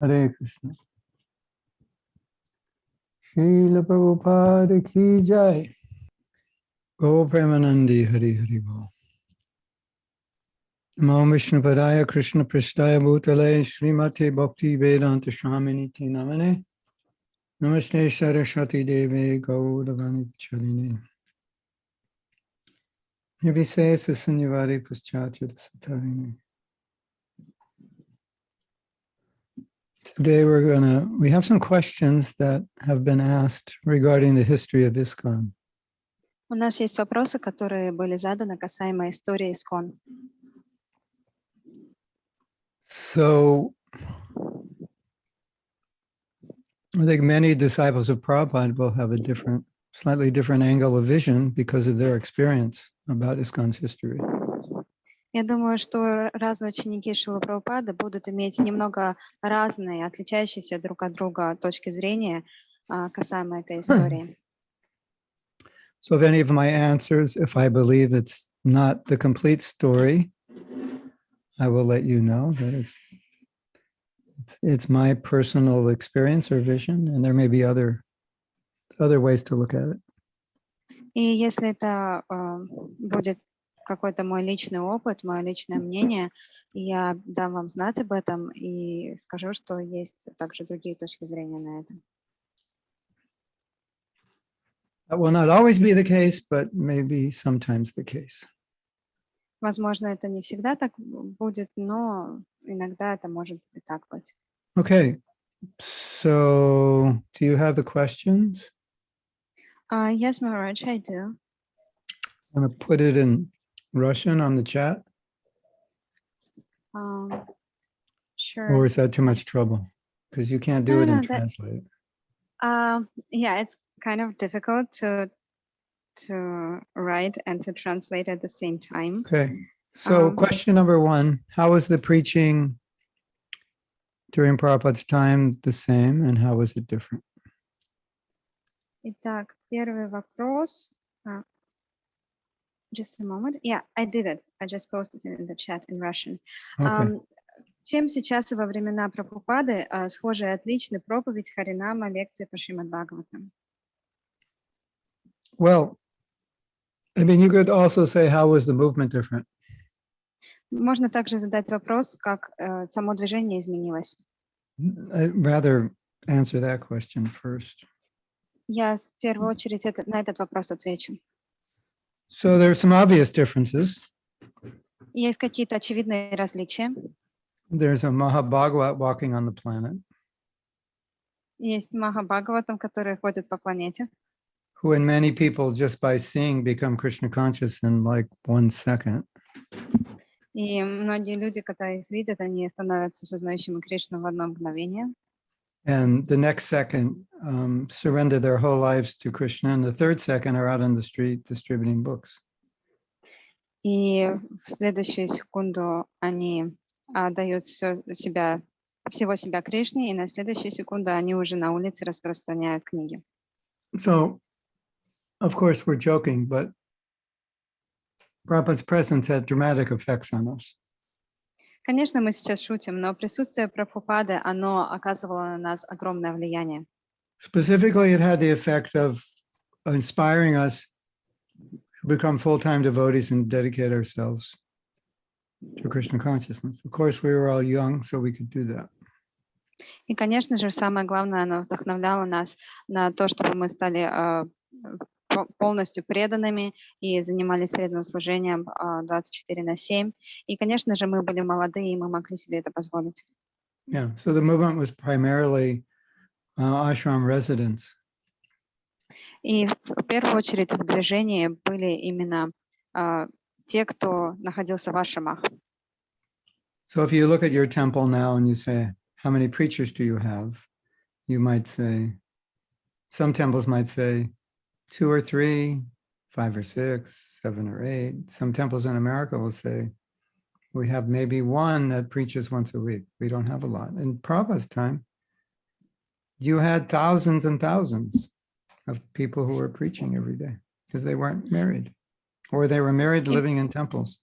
Hare Krishna. Srila Prabhupada ki jai. Go Premanandi Hari Hari Bol. Namo Vishnu Padaya Krishna Prasthaya Bhutale Srimati Bhakti Vedanta Swamini Ti Namane. Namaste Saraswati Devi Gaudavani Chaline. Nirvisesa Sanyavari Paschatya Satarine. Today we have some questions that have been asked regarding the history of Iskcon. У нас есть вопросы, которые были заданы касаемо истории Iskcon. So, I think many disciples of Prabhupada will have a slightly different angle of vision because of their experience about Iskcon's history. Я думаю, что разные ученики Шрилы Прабхупады будут иметь немного разные, отличающиеся друг от друга точки зрения касаемо этой истории. So if any of my answers, if I believe it's not the complete story, I will let you know that it's my personal experience or vision, and there may be other ways to look at it. И если это будет какой-то мой личный опыт, мое личное мнение, я дам вам знать об этом и скажу, что есть также другие точки зрения на это. That will not always be the case, but maybe sometimes the case. Возможно, это не всегда так будет, но иногда это может и так быть. Okay, so do you have the questions? Yes, Maharaj, I do. I'm going to put it in Russian on the chat. Sure. Or is that too much trouble? Because you can't do it and translate. Yeah, it's kind of difficult to write and to translate at the same time. Okay, so question number one, how was the preaching during Prabhupada's time the same, and how was it different? Итак, первый вопрос. Just a moment. Yeah, I did it. I just posted it in the chat in Russian. Okay. Чем сейчас во времена Прабхупады схожи и отличны проповедь Харинама, лекции по Шримад Бхагаватам? Well, I mean, you could also say, how was the movement different? Можно также задать вопрос, как само движение изменилось. I'd rather answer that question first. Я в первую очередь на этот вопрос отвечу. So there are some obvious differences. Есть какие-то очевидные различия. There's a Mahabhagavat walking on the planet. Есть Махабхагаватам, который ходит по планете. Who in many people just by seeing become Krishna conscious in like 1 second. И многие люди, когда их видят, они становятся сознающими Кришну в одно мгновение. And the next second surrender their whole lives to Krishna, and the third second are out on the street distributing books. И в следующую секунду они отдают всего себя Кришне, и на следующую секунду они уже на улице распространяют книги. So, of course, we're joking, but Prabhupada's presence had dramatic effects on us. Конечно, мы сейчас шутим, но присутствие Прабхупады, оно оказывало на нас огромное влияние. Specifically, it had the effect of inspiring us to become full-time devotees and dedicate ourselves to Krishna consciousness. Of course, we were all young, so we could do that. И, конечно же, самое главное, оно вдохновляло нас на то, чтобы мы стали полностью преданными и занимались преданным служением 24/7. И, конечно же, мы были молодые, и мы могли себе это позволить. Yeah, so the movement was primarily ashram residents. И в первую очередь в движении были именно те, кто находился в ашрамах. So if you look at your temple now and you say, how many preachers do you have? You might say, some temples might say 2 or 3, 5 or 6, 7 or 8. Some temples in America will say, we have maybe 1 that preaches once a week. We don't have a lot. In Prabhupada's time, you had thousands and thousands of people who were preaching every day because they weren't married, or they were married living in temples.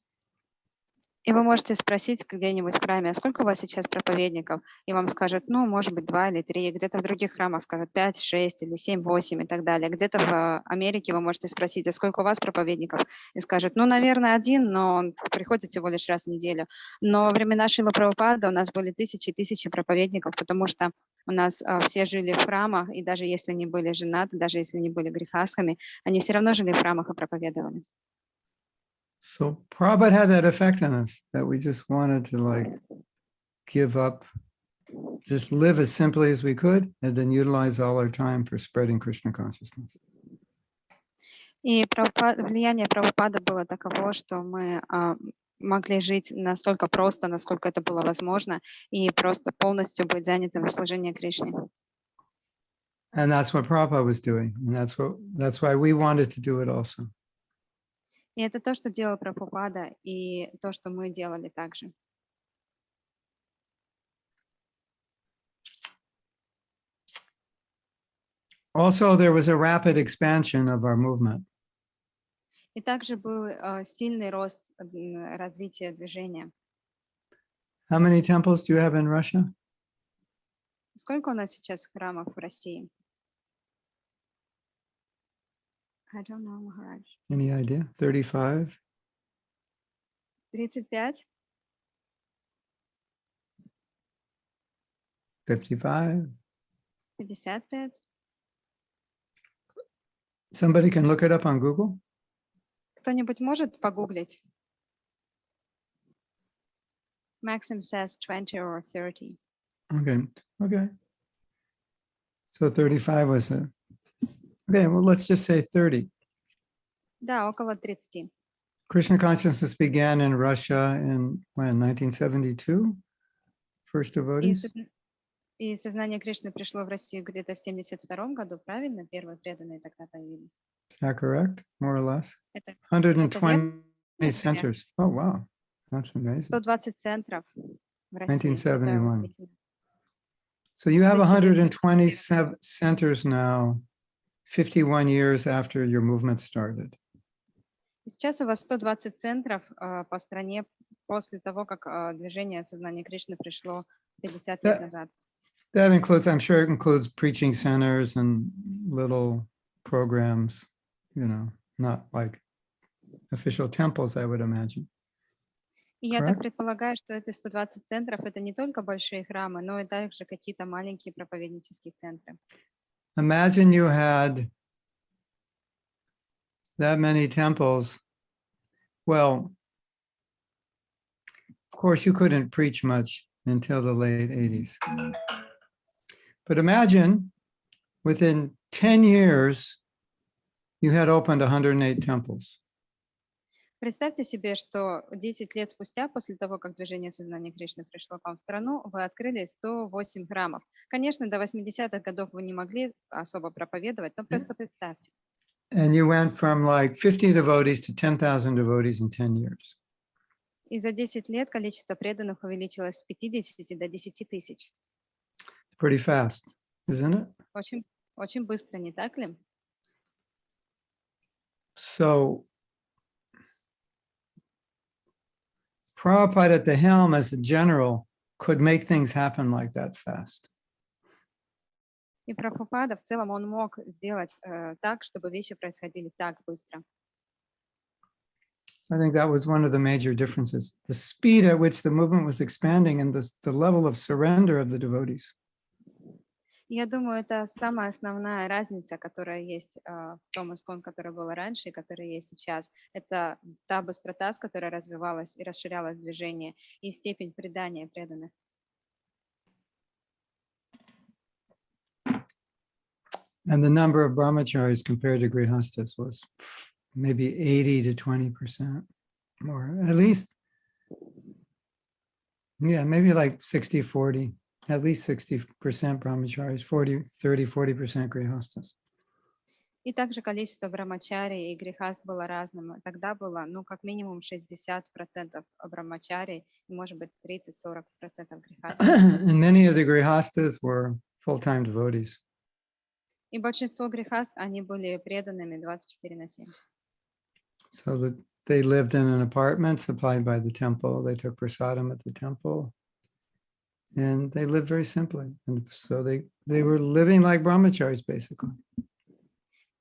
И вы можете спросить где-нибудь в храме, а сколько у вас сейчас проповедников? И вам скажут, ну, может быть, 2 или 3. Где-то в других храмах скажут 5, 6 или 7, 8 и так далее. Где-то в Америке вы можете спросить, а сколько у вас проповедников? И скажут, ну, наверное, 1, но он приходит всего лишь раз в неделю. Но во времена Шрилы Прабхупады у нас были тысячи и тысячи проповедников, потому что у нас все жили в храмах, и даже если они были женаты, даже если они были грехастхами, они все равно жили в храмах и проповедовали. So Prabhupada had that effect on us that we just wanted to like give up, just live as simply as we could, and then utilize all our time for spreading Krishna consciousness. И влияние Прабхупады было таково, что мы могли жить настолько просто, насколько это было возможно, и просто полностью быть занятым в служении Кришне. And that's what Prabhupada was doing. And that's why we wanted to do it also. И это то, что делал Прабхупада, и то, что мы делали также. Also, there was a rapid expansion of our movement. И также был сильный рост развития движения. How many temples do you have in Russia? Сколько у нас сейчас храмов в России? I don't know, Maharaj. Any idea? 35? 35? 55? 55? Somebody can look it up on Google? Кто-нибудь может погуглить? Maxim says 20 or 30. Okay. So 35 was a... Okay, well, let's just say 30. Да, около 30. Krishna consciousness began in Russia in when, 1972? First devotees? И сознание Кришны пришло в Россию где-то в 72 году, правильно? Первые преданные тогда появились. Is that correct? More or less? Это 120 верно? centers. Oh, wow. That's amazing. 120 центров в России. 1971. Это So you have 120 1971. centers now, 51 years after your movement started. Сейчас у вас 120 центров по стране после того, как движение сознания Кришны пришло 50 лет назад. That includes, I'm sure it includes preaching centers and little programs, you know, not like official temples, I would imagine. И я так предполагаю, что эти 120 центров это не только большие храмы, но и также какие-то маленькие проповеднические центры. Imagine you had that many temples. Well, of course, you couldn't preach much until the late 80s. But imagine within 10 years, you had opened 108 temples. Представьте себе, что 10 лет спустя, после того, как движение сознания Кришны пришло к вам в страну, вы открыли 108 храмов. Конечно, до 80-х годов вы не могли особо проповедовать, но просто представьте. And you went from like 50 devotees to 10,000 devotees in 10 years. И за 10 лет количество преданных увеличилось с 50 до 10 тысяч. Pretty fast, isn't it? Очень, очень быстро, не так ли? So Prabhupada at the helm as a general could make things happen like that fast. И Прабхупада в целом он мог сделать так, чтобы вещи происходили так быстро. I think that was one of the major differences, the speed at which the movement was expanding and the level of surrender of the devotees. Я думаю, это самая основная разница, которая есть в том Iskcon, который был раньше и который есть сейчас. Это та быстрота, с которой развивалось и расширялось движение, и степень предания преданных. And the number of brahmacharis compared to grihastas was maybe 80 to 20% more, at least. Yeah, maybe like 60, 40, at least 60% brahmacharis, 30-40% grihastas. И также количество брамачари и грехаст было разным. Тогда было, ну, как минимум 60% брамачари и, может быть, 30-40% грехаст. And many of the grihastas were full-time devotees. И большинство грехаст, они были преданными 24/7. So They lived in an apartment supplied by the temple. They took prasadam at the temple. And they lived very simply. And so they were living like brahmacharis, basically.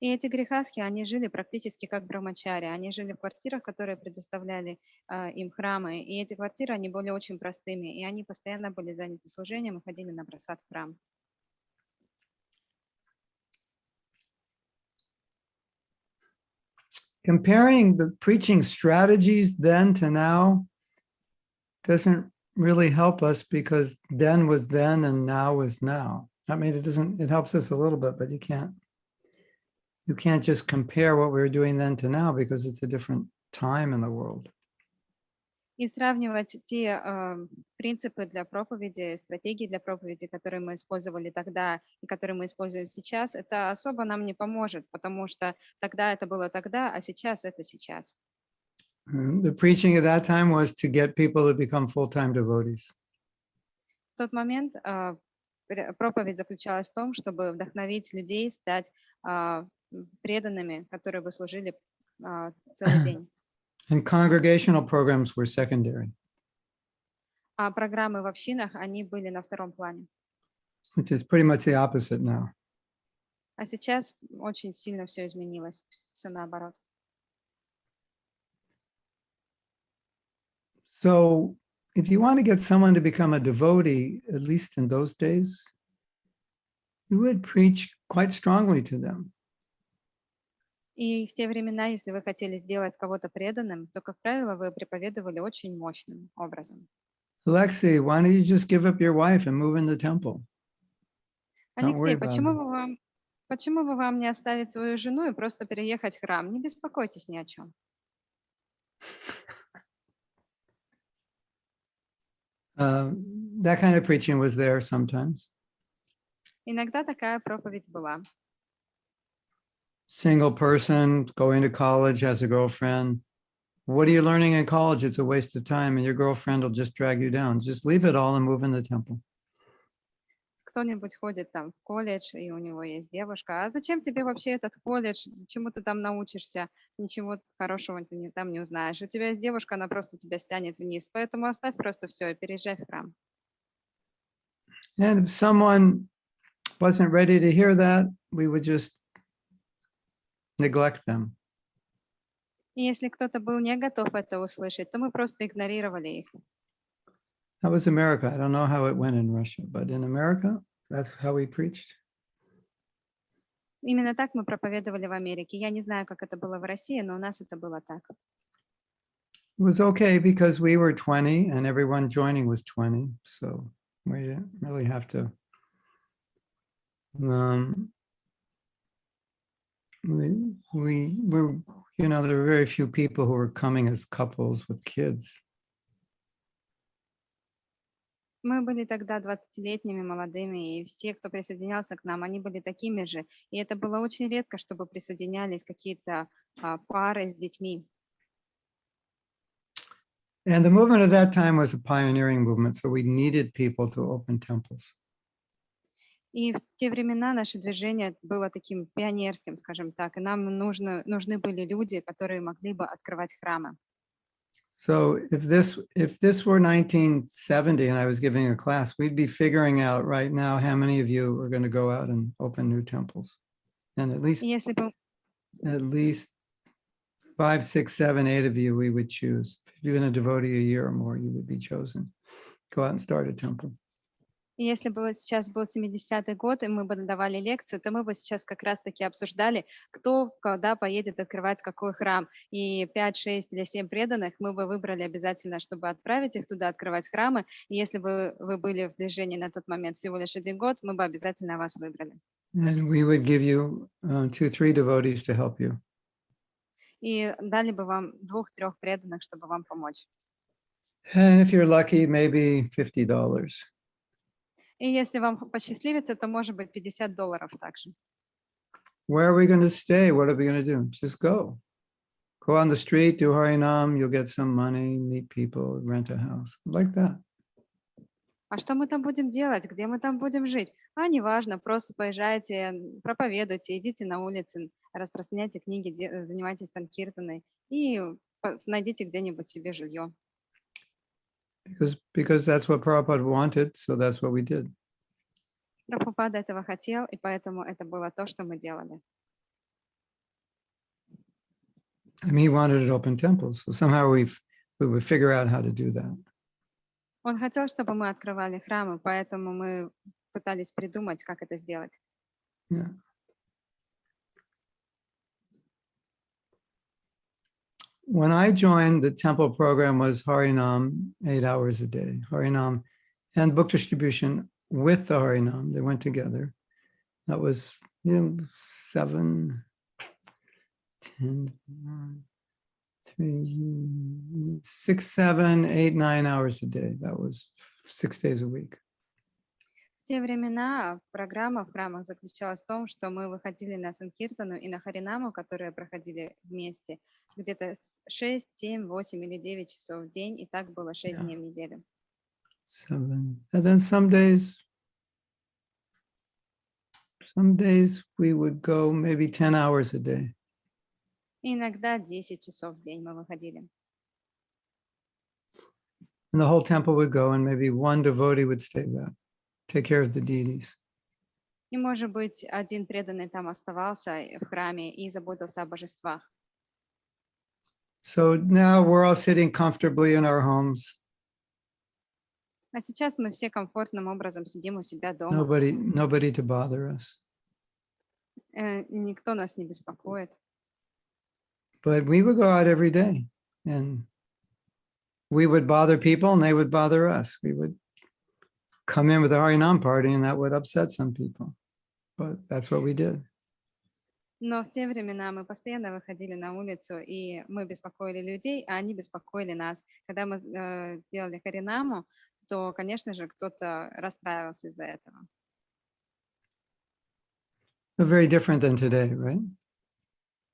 И эти грехаски, они жили практически как брамачари. Они жили в квартирах, которые предоставляли им храмы. И эти квартиры, они были очень простыми. И они постоянно были заняты служением и ходили на просад в храм. Comparing the preaching strategies then to now doesn't really help us because then was then and now is now. I mean, it helps us a little bit, but you can't just compare what we were doing then to now because it's a different time in the world. И сравнивать те принципы для проповеди, стратегии для проповеди, которые мы использовали тогда и которые мы используем сейчас, это особо нам не поможет, потому что тогда это было тогда, а сейчас это сейчас. The preaching at that time was to get people to become full-time devotees. В тот момент проповедь заключалась в том, чтобы вдохновить людей стать преданными, которые бы служили целый день. And congregational programs were secondary, А программы в общинах, они были на втором плане. which is pretty much the opposite now. А сейчас очень сильно все изменилось, все наоборот. So if you want to get someone to become a devotee, at least in those days, you would preach quite strongly to them. И в те времена, если вы хотели сделать кого-то преданным, то, как правило, вы проповедовали очень мощным образом. Alexei, why don't you just give up your wife and move in the temple? Don't worry Алексей, about it. почему бы вам не оставить свою жену и просто переехать в храм? Не беспокойтесь ни о чем. That kind of preaching was there sometimes. Иногда такая проповедь была. Single person going to college, has a girlfriend. What are you learning in college? It's a waste of time, and your girlfriend will just drag you down. Just leave it all and move in the temple. Кто-нибудь ходит там в колледж, и у него есть девушка. А зачем тебе вообще этот колледж? Чему ты там научишься? Ничего хорошего ты там не узнаешь. У тебя есть девушка, она просто тебя стянет вниз. Поэтому оставь просто все и переезжай в храм. And if someone wasn't ready to hear that, we would just neglect them. И если кто-то был не готов это услышать, то мы просто игнорировали их. That was America. I don't know how it went in Russia, but in America, that's how we preached. Именно так мы проповедовали в Америке. Я не знаю, как это было в России, но у нас это было так. It was okay because we were 20 and everyone joining was 20. So we didn't really have to. We were, there were very few people who were coming as couples with kids. Мы были тогда 20-летними молодыми, и все, кто присоединялся к нам, они были такими же. И это было очень редко, чтобы присоединялись какие-то пары с детьми. And the movement at that time was a pioneering movement, so we needed people to open temples. И в те времена наше движение было таким пионерским, скажем так, и нам нужны были люди, которые могли бы открывать храмы. So if this were 1970 and I was giving a class, we'd be figuring out right now how many of you are going to go out and open new temples. And at least 5, 6, 7, 8 of you we would choose. If you've been a devotee a year or more, you would be chosen. Go out and start a temple. И если бы сейчас был 70-й год, и мы бы давали лекцию, то мы бы сейчас как раз-таки обсуждали, кто когда поедет открывать какой храм. И 5, 6 или 7 преданных мы бы выбрали обязательно, чтобы отправить их туда открывать храмы. И если бы вы были в движении на тот момент всего лишь 1 год, мы бы обязательно вас выбрали. And we would give you 2, 3 devotees to help you. И дали бы вам 2-3 преданных, чтобы вам помочь. And if you're lucky, maybe $50. И если вам посчастливится, то может быть $50 также. Where are we going to stay? What are we going to do? Just go. Go on the street, do Harinam, you'll get some money, meet people, rent a house, like that. А что мы там будем делать? Где мы там будем жить? А неважно, просто поезжайте, проповедуйте, идите на улицы, распространяйте книги, занимайтесь санкиртаной и найдите где-нибудь себе жилье. Because that's what Prabhupada wanted, so that's what we did. Прабхупада этого хотел, и поэтому это было то, что мы делали. I mean, he wanted to open temples, so somehow we would figure out how to do that. Он хотел, чтобы мы открывали храмы, поэтому мы пытались придумать, как это сделать. Yeah. When I joined, the temple program was Harinam 8 hours a day, Harinam and book distribution with the Harinam. They went together. That was 7, 10, 3, 6, 7, 8, 9 hours a day. That was 6 days a week. В те времена программа в храмах заключалась в том, что мы выходили на Санкиртану и на Харинаму, которые проходили вместе, где-то 6, 7, 8 или 9 часов в день, и так было 6 дней в неделю. 7. And then some days we would go maybe 10 hours a day. И иногда 10 часов в день мы выходили. And the whole temple would go, and maybe one devotee would stay back, take care of the deities. И, может быть, один преданный там оставался в храме и заботился о божествах. So now we're all sitting comfortably in our homes. А сейчас мы все комфортным образом сидим у себя дома. Nobody to bother us. Никто нас не беспокоит. But we would go out every day, and we would bother people, and they would bother us. We would come in with a Harinam party, and that would upset some people. But that's what we did. Но в те времена мы постоянно выходили на улицу, и мы беспокоили людей, а они беспокоили нас. Когда мы делали Харинаму, то, конечно же, кто-то расстраивался из-за этого. Very different than today, right?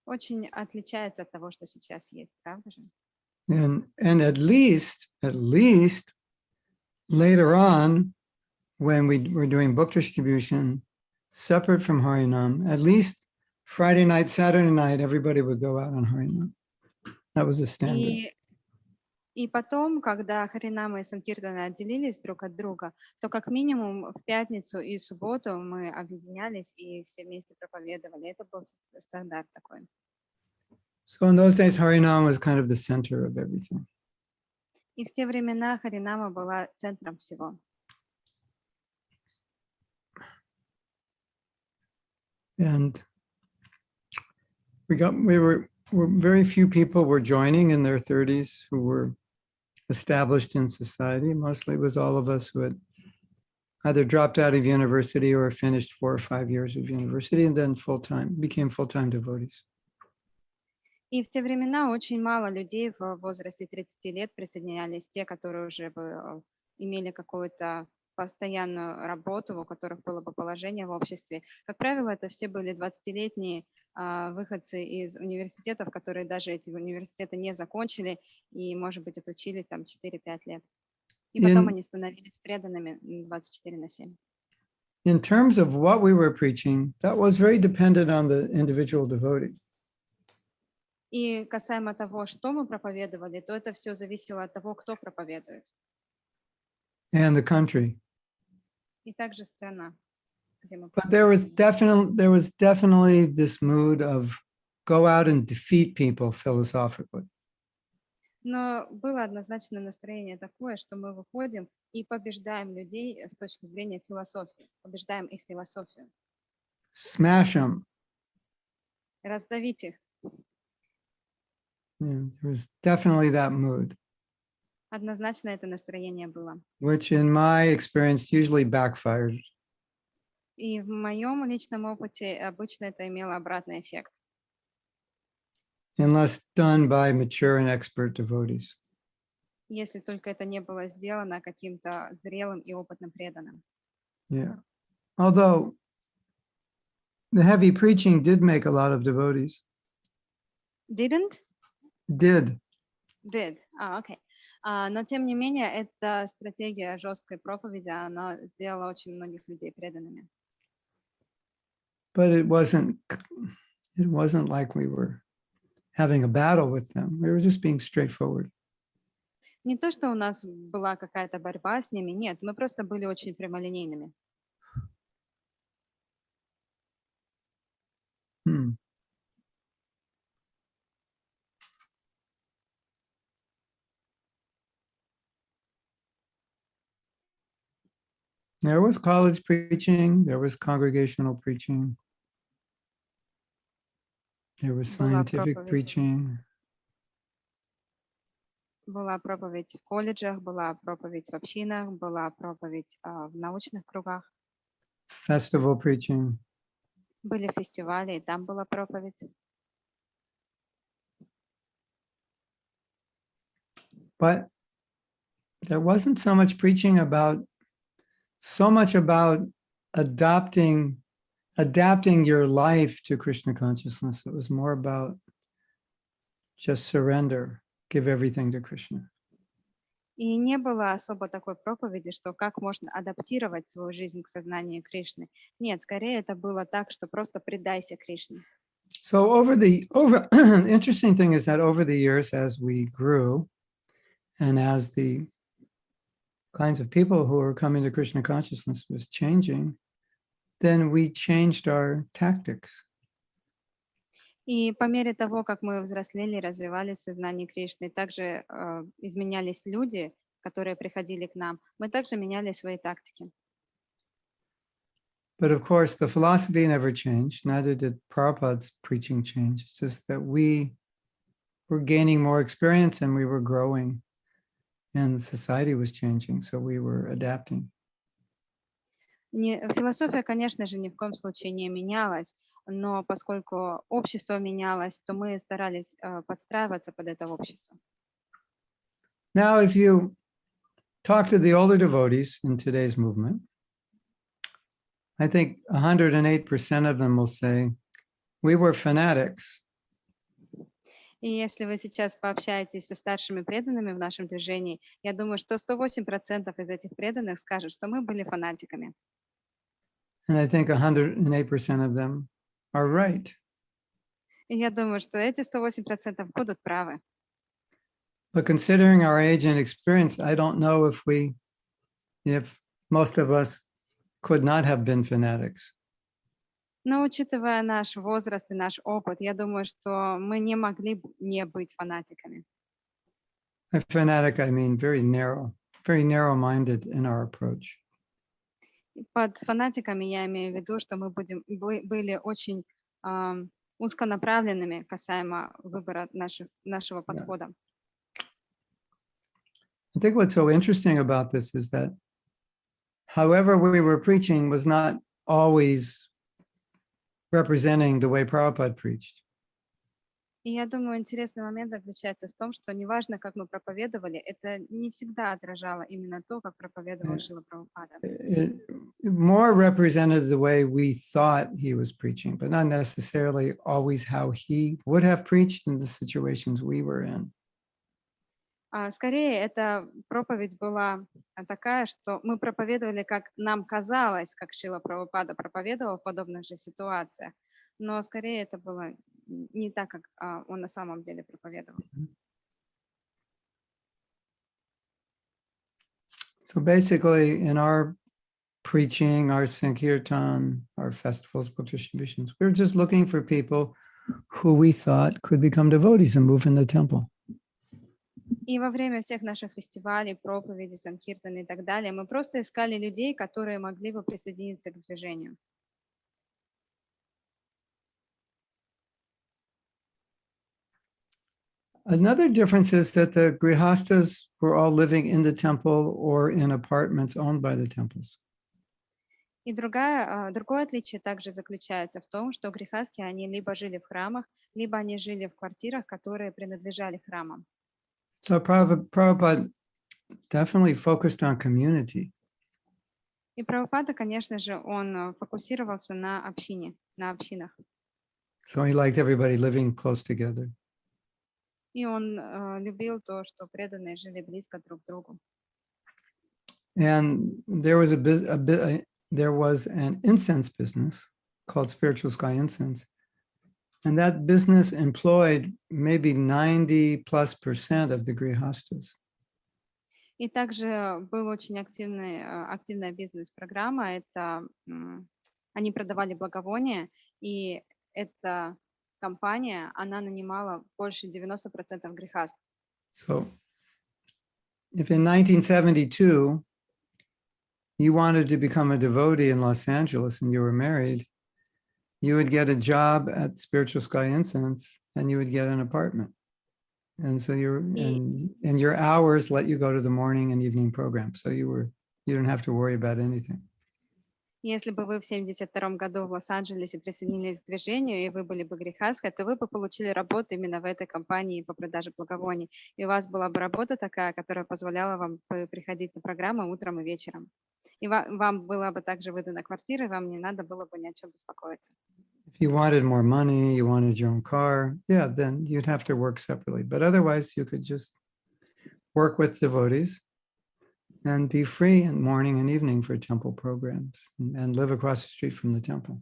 Очень отличается от того, что сейчас есть, правда же? And at least later on, when we were doing book distribution, separate from Harinam, at least Friday night, Saturday night, everybody would go out on Harinam. That was the standard. И потом, когда Харинама и Санкиртана отделились друг от друга, то как минимум в пятницу и субботу мы объединялись и все вместе проповедовали. Это был стандарт такой. So in those days, Harinam was kind of the center of everything. И в те времена Харинама была центром всего. And very few people were joining in their 30s who were established in society. Mostly it was all of us who had either dropped out of university or finished 4 or 5 years of university and then became full-time devotees. И в те времена очень мало людей в возрасте 30 лет присоединялись, те, которые уже имели какую-то постоянную работу, у которых было бы положение в обществе. Как правило, это все были 20-летние выходцы из университетов, которые даже эти университеты не закончили и, может быть, отучились там 4-5 лет. И потом они становились преданными 24/7. In terms of what we were preaching, that was very dependent on the individual devotee. И касаемо того, что мы проповедовали, то это все зависело от того, кто проповедует. And the country. И также страна, где мы But there was definitely this mood of go out and defeat people philosophically. Но было однозначно настроение такое, что мы выходим и побеждаем людей с точки зрения философии, побеждаем их философию. Smash them. Раздавить их. Yeah, there was definitely that mood. Однозначно это настроение было. Which in my experience usually backfired. И в моем личном опыте обычно это имело обратный эффект. Unless done by mature and expert devotees. Если только это не было сделано каким-то зрелым и опытным преданным. Yeah. Although the heavy preaching did make a lot of devotees. Didn't? Did. Окей. Но тем не менее, эта стратегия жесткой проповеди, она сделала очень многих людей преданными. But it wasn't like we were having a battle with them. We were just being straightforward. Не то, что у нас была какая-то борьба с ними, нет, мы просто были очень прямолинейными. There was college preaching, there was congregational preaching, there was Была scientific проповедь. preaching. Была проповедь в колледжах, была проповедь в общинах, была проповедь в научных кругах, Festival preaching. были фестивали, и там была проповедь. But there wasn't so much preaching about, so much about adapting your life to Krishna consciousness. It was more about just surrender, give everything to Krishna. И не было особо такой проповеди, что как можно адаптировать свою жизнь к сознанию Кришны. Нет, скорее это было так, что просто предайся Кришне. So the interesting thing is that over the years, as we grew, and as the kinds of people who were coming to Krishna consciousness was changing, then we changed our tactics. И по мере того, как мы взрослели, развивались в сознании Кришны, также изменялись люди, которые приходили к нам, мы также меняли свои тактики. But of course, the philosophy never changed, neither did Prabhupada's preaching change. It's just that we were gaining more experience and we were growing, and society was changing, so we were adapting. Философия, конечно же, ни в коем случае не менялась, но поскольку общество менялось, то мы старались подстраиваться под это общество. Now, if you talk to the older devotees in today's movement, I think 108% of them will say, we were fanatics. И если вы сейчас пообщаетесь со старшими преданными в нашем движении, я думаю, что 108% из этих преданных скажут, что мы были фанатиками. And I think 108% of them are right. И я думаю, что эти 108% будут правы. But considering our age and experience, I don't know if most of us could not have been fanatics. Но учитывая наш возраст и наш опыт, я думаю, что мы не могли не быть фанатиками. By fanatic, I mean very narrow-minded in our approach. Под фанатиками я имею в виду, что мы были очень узконаправленными касаемо выбора нашего подхода. I think what's so interesting about this is that however we were preaching was not always representing the way Prabhupada preached. И я думаю, интересный момент заключается в том, что неважно, как мы проповедовали, это не всегда отражало именно то, как проповедовал Шрила Прабхупада. It more represented the way we thought he was preaching, but not necessarily always how he would have preached in the situations we were in. Скорее, эта проповедь была такая, что мы проповедовали, как нам казалось, как Шрила Прабхупада проповедовал в подобных же ситуациях, но скорее это было не так, как он на самом деле проповедовал. So basically, in our preaching, our sankirtan, our festivals, book distributions, we were just looking for people who we thought could become devotees and move in the temple. И во время всех наших фестивалей, проповедей, санкиртан и так далее, мы просто искали людей, которые могли бы присоединиться к движению. Another difference is that the grihastas were all living in the temple or in apartments owned by the temples. И другое отличие также заключается в том, что грехастхи, они либо жили в храмах, либо они жили в квартирах, которые принадлежали храмам. So Prabhupada definitely focused on community. И Прабхупада, конечно же, он фокусировался на общине, на общинах. So he liked everybody living close together. И он любил то, что преданные жили близко друг к другу. And there was there was an incense business called Spiritual Sky Incense And that business employed maybe 90+% of the grihastas. И также была очень активная бизнес-программа. Это они продавали благовония, и эта компания, она нанимала больше 90% грехаст. So if in 1972 you wanted to become a devotee in Los Angeles and you were married, you would get a job at Spiritual Sky Incense and you would get an apartment. And so and your hours let you go to the morning and evening program. So you didn't have to worry about anything. Если бы вы в 1972 году в Лос-Анджелесе присоединились к движению, и вы были бы грехаской, то вы бы получили работу именно в этой компании по продаже благовоний. И у вас была бы работа такая, которая позволяла вам приходить на программы утром и вечером. И вам была бы также выдана квартира, и вам не надо было бы ни о чем беспокоиться. If you wanted more money, you wanted your own car, yeah, then you'd have to work separately. But otherwise, you could just work with devotees and be free in morning and evening for temple programs and live across the street from the temple.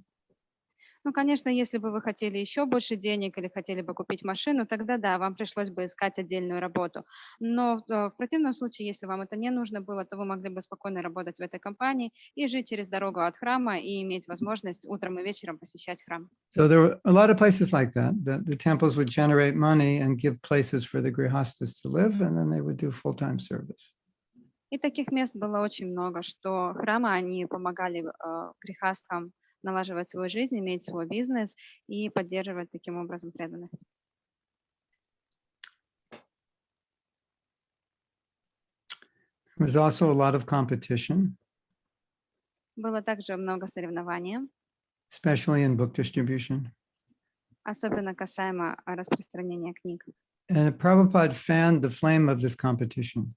Ну, конечно, если бы вы хотели еще больше денег или хотели бы купить машину, тогда да, вам пришлось бы искать отдельную работу. Но в противном случае, если вам это не нужно было, то вы могли бы спокойно работать в этой компании и жить через дорогу от храма и иметь возможность утром и вечером посещать храм. So there were a lot of places like that. The temples would generate money and give places for the grihastas to live, and then they would do full-time service. И таких мест было очень много, что храмы, они помогали грехастам налаживать свою жизнь, иметь свой бизнес и поддерживать таким образом преданных. There was also a lot of competition, Было также много соревнований, especially in book distribution. особенно касаемо распространения книг. And Prabhupada fanned the flame of this competition.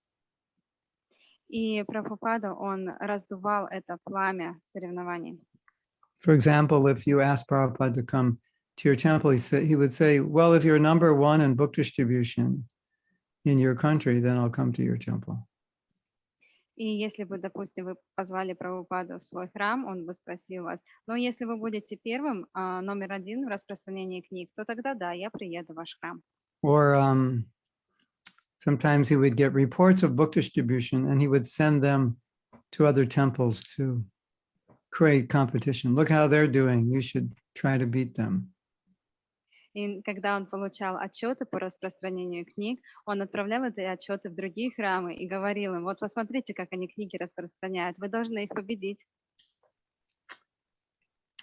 И Прабхупада, он раздувал это пламя соревнований. For example, if you asked Prabhupada to come to your temple, he would say, well, if you're number one in book distribution in your country, then I'll come to your temple. И если бы, допустим, вы позвали Прабхупаду в свой храм, он бы спросил вас, ну, если вы будете первым, номер один в распространении книг, то тогда да, я приеду в ваш храм. Or sometimes he would get reports of book distribution and he would send them to other temples to create competition. Look how they're doing. You should try to beat them. И когда он получал отчеты по распространению книг, он отправлял эти отчеты в другие храмы и говорил им, вот посмотрите, как они книги распространяют, вы должны их победить.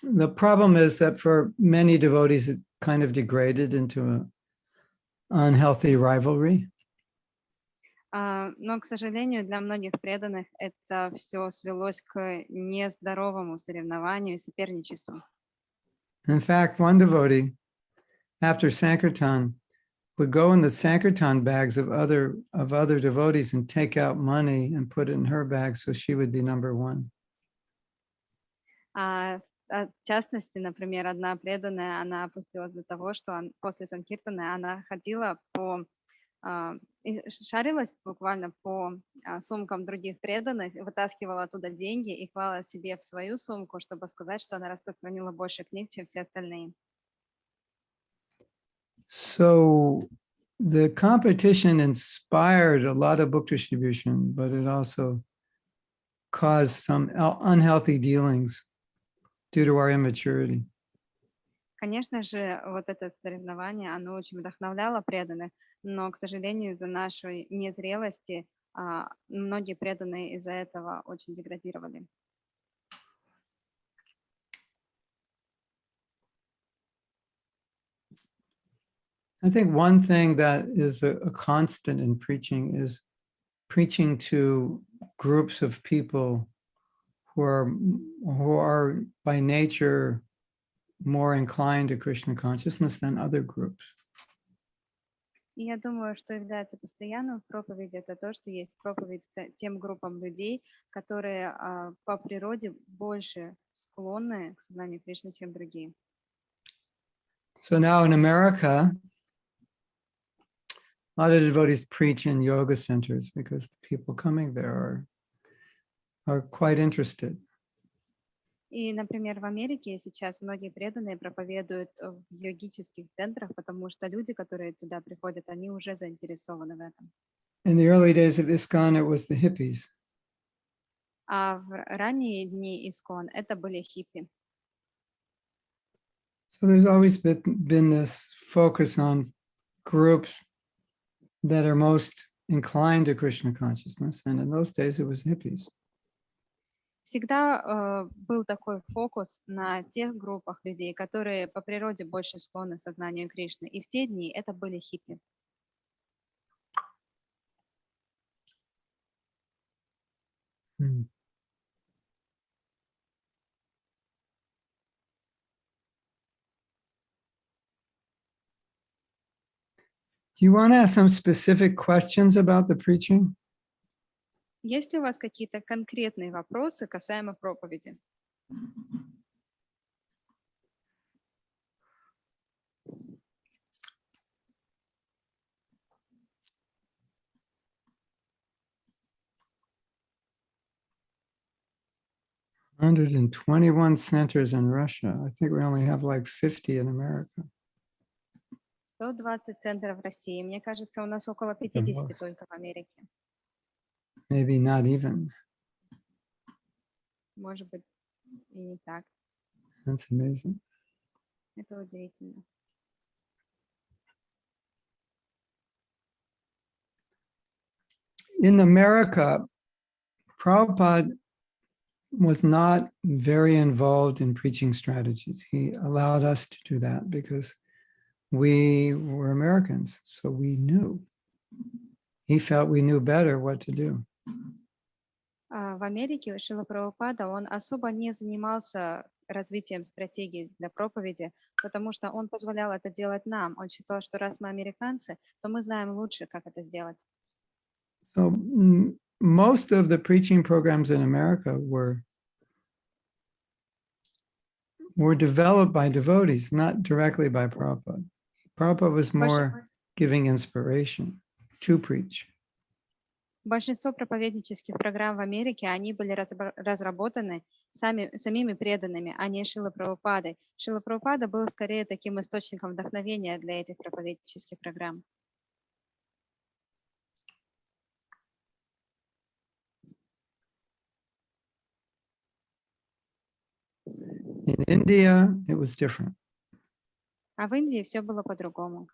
The problem is that for many devotees, it kind of degraded into an unhealthy rivalry. Но, к сожалению, для многих преданных это все свелось к нездоровому соревнованию и соперничеству. In fact, one devotee, after Sankirtan, would go in the Sankirtan bags of other devotees and take out money and put it in her bag so she would be number one. В частности, например, одна преданная, она опустилась до того, что после Санкиртана она ходила шарилась буквально по сумкам других преданных, вытаскивала оттуда деньги и клала себе в свою сумку, чтобы сказать, что она распространила больше книг, чем все остальные. So the competition inspired a lot of book distribution, but it also caused some unhealthy dealings due to our immaturity. Конечно же, вот это соревнование, оно очень вдохновляло преданных, но, к сожалению, из-за нашей незрелости многие преданные из-за этого очень деградировали. I think one thing that is a constant in preaching is preaching to groups of people who are by nature more inclined to Krishna consciousness than other groups. И я думаю, что является постоянным в проповеди, это то, что есть проповедь тем группам людей, которые по природе больше склонны к сознанию Кришны, чем другие. So now in America, a lot of devotees preach in yoga centers because the people coming there are quite interested. И, например, в Америке сейчас многие преданные проповедуют в йогических центрах, потому что люди, которые туда приходят, они уже заинтересованы в этом. In the early days of Iskcon, it was the hippies. А в ранние дни Искон это были хиппи. So there's always been this focus on groups that are most inclined to Krishna consciousness. And in those days, it was hippies. Всегда был такой фокус на тех группах людей, которые по природе больше склонны к сознанию Кришны. И в те дни это были хиппи. Hmm. Do you want to ask some specific questions about the preaching? Есть ли у вас какие-то конкретные вопросы касаемо проповеди? $121 centers in Russia. I think we only have like 50 in America. 120 центров в России. Мне кажется, у нас около 50 только в Америке. Maybe not even. Может быть, и не так. That's amazing. Это удивительно. In America, Prabhupada was not very involved in preaching strategies. He allowed us to do that because we were Americans, so we knew. He felt we knew better what to do. В Америке Шрила Прабхупада, он особо не занимался развитием стратегий для проповеди, потому что он позволял это делать нам. Он считал, что раз мы американцы, то мы знаем лучше, как это сделать. So most of the preaching programs in America were developed by devotees, not directly by Prabhupada. Prabhupada was more giving inspiration to preach. Большинство проповеднических программ в Америке, они были разработаны самими преданными, а не Шрилой Прабхупадой. Шрила Прабхупада был скорее таким источником вдохновения для этих проповеднических программ. In India, it was different. А в Индии все было по-другому.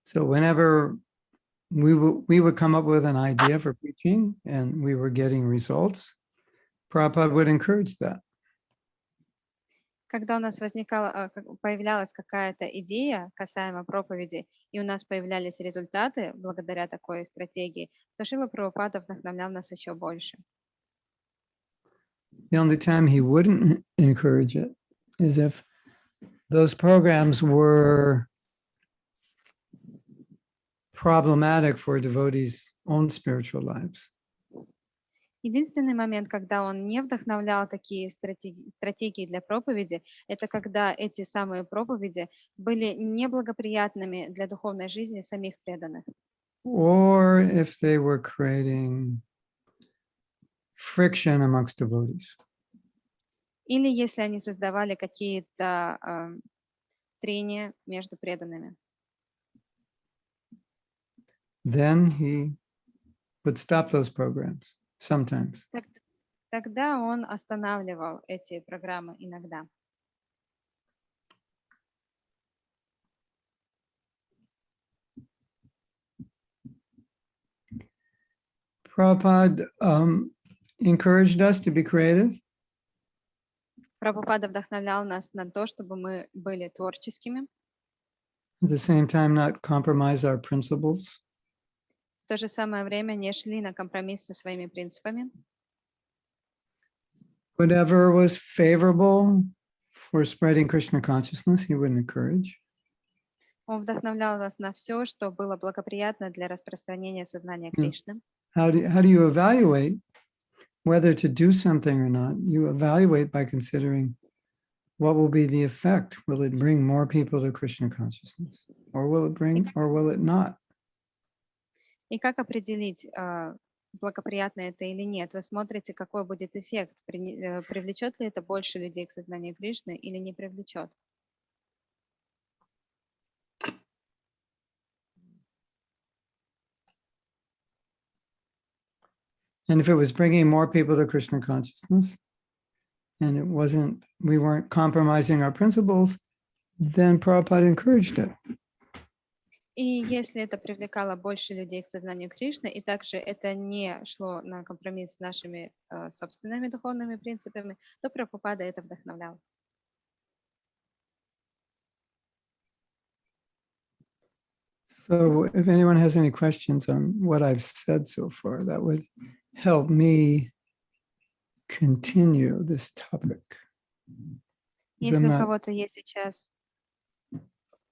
So whenever we would come up with an idea for preaching and we were getting results, Prabhupada would encourage that. Когда у нас появлялась какая-то идея касаемо проповеди, и у нас появлялись результаты благодаря такой стратегии, то Шрила Прабхупада вдохновлял нас еще больше. The only time he wouldn't encourage it is if those programs were problematic for devotees' own spiritual lives. Единственный момент, когда он не вдохновлял такие стратегии для проповеди, это когда эти самые проповеди были неблагоприятными для духовной жизни самих преданных. Or if they were creating friction amongst devotees. Или если они создавали какие-то трения между преданными. Then he would stop those programs sometimes. Тогда он останавливал эти программы иногда. Prabhupada encouraged us to be creative. Прабхупада вдохновлял нас на то, чтобы мы были творческими. At the same time, not compromise our principles. В то же самое время не шли на компромисс со своими принципами. Whatever was favorable for spreading Krishna consciousness, he would encourage. Он вдохновлял нас на все, что было благоприятно для распространения сознания Кришны. How do you evaluate whether to do something or not? You evaluate by considering what will be the effect. Will it bring more people to Krishna consciousness? Or will it not? И как определить, благоприятно это или нет. Вы смотрите, какой будет эффект, привлечет ли это больше людей к сознанию Кришны или не привлечет. And if it was bringing more people to Krishna consciousness, and we weren't compromising our principles, then Prabhupada encouraged it. И если это привлекало больше людей к сознанию Кришны, и также это не шло на компромисс с нашими собственными духовными принципами, то Прабхупада это вдохновлял. So if anyone has any questions on what I've said so far, that would help me continue this topic. Если у кого-то есть сейчас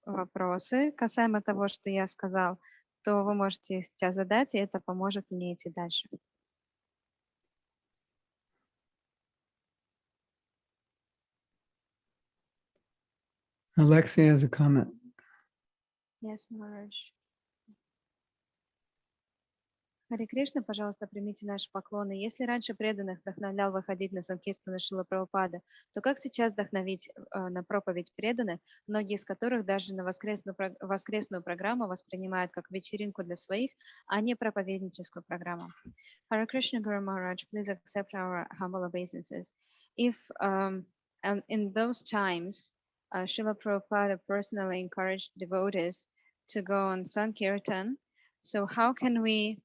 вопросы касаемо того, что я сказал, то вы можете их сейчас задать, и это поможет мне идти дальше. Alexei has a comment. Yes, Maharaj. Харе Кришна, пожалуйста, примите наши поклоны. Если раньше преданных вдохновлял выходить на санкиртаны Шрилы Прабхупады, то как сейчас вдохновить на проповедь преданных, многие из которых даже на воскресную программу воспринимают как вечеринку для своих, а не проповедническую программу? Hare Krishna Guru Maharaj, please accept our humble obeisances. If in those times, Srila Prabhupada personally encouraged devotees to go on Sankirtan, so how can we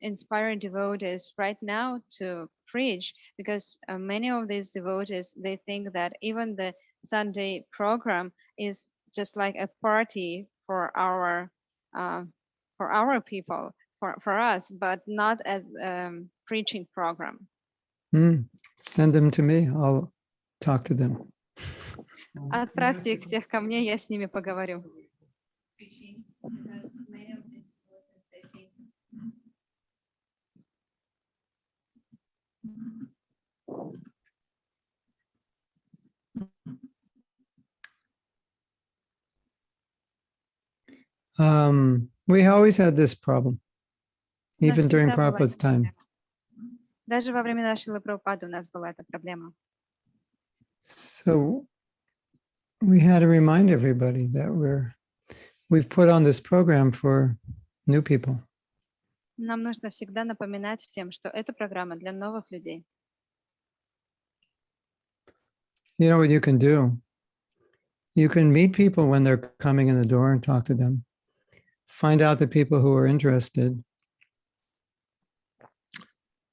inspire devotees right now to preach? Because many of these devotees, they think that even the Sunday program is just like a party for our people, for us, but not as preaching program. Send them to me. I'll talk to them. Отправьте их всех ко мне, я с ними поговорю. We always had this problem, even during Prabhupada's time. Даже во времена Шрилы Прабхупады у нас была эта проблема. So we had to remind everybody that we've put on this program for new people. Нам нужно всегда напоминать всем, что эта программа для новых людей. You know what you can do? You can meet people when they're coming in the door and talk to them. Find out the people who are interested.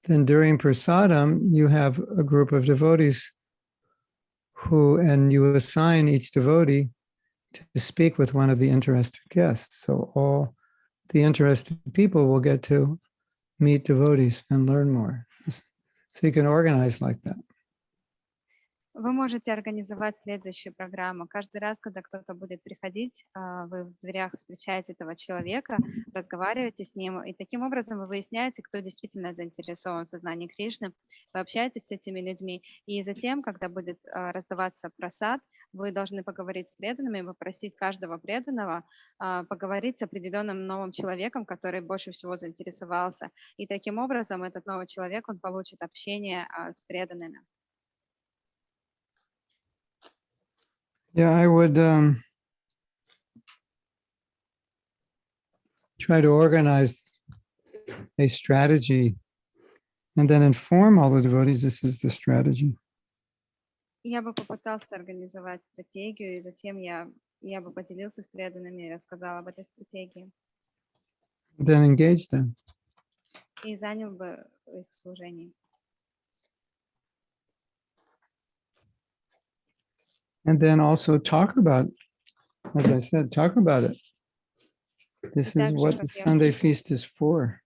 Then during prasadam, you have a group of devotees and you assign each devotee to speak with one of the interested guests. So all the interested people will get to meet devotees and learn more. So you can organize like that. Вы можете организовать следующую программу. Каждый раз, когда кто-то будет приходить, вы в дверях встречаете этого человека, разговариваете с ним, и таким образом вы выясняете, кто действительно заинтересован в сознании Кришны, вы общаетесь с этими людьми, и затем, когда будет раздаваться прасад, вы должны поговорить с преданными, попросить каждого преданного поговорить с определенным новым человеком, который больше всего заинтересовался, и таким образом этот новый человек, он получит общение с преданными. Yeah, I would try to organize a strategy and then inform all the devotees this is the strategy. Я бы попытался организовать стратегию, и затем я бы поделился с преданными и рассказал об этой стратегии. Then engage them. И занял бы их в служении. And then also talk about, as I said, talk about it. This is what the Sunday feast is for.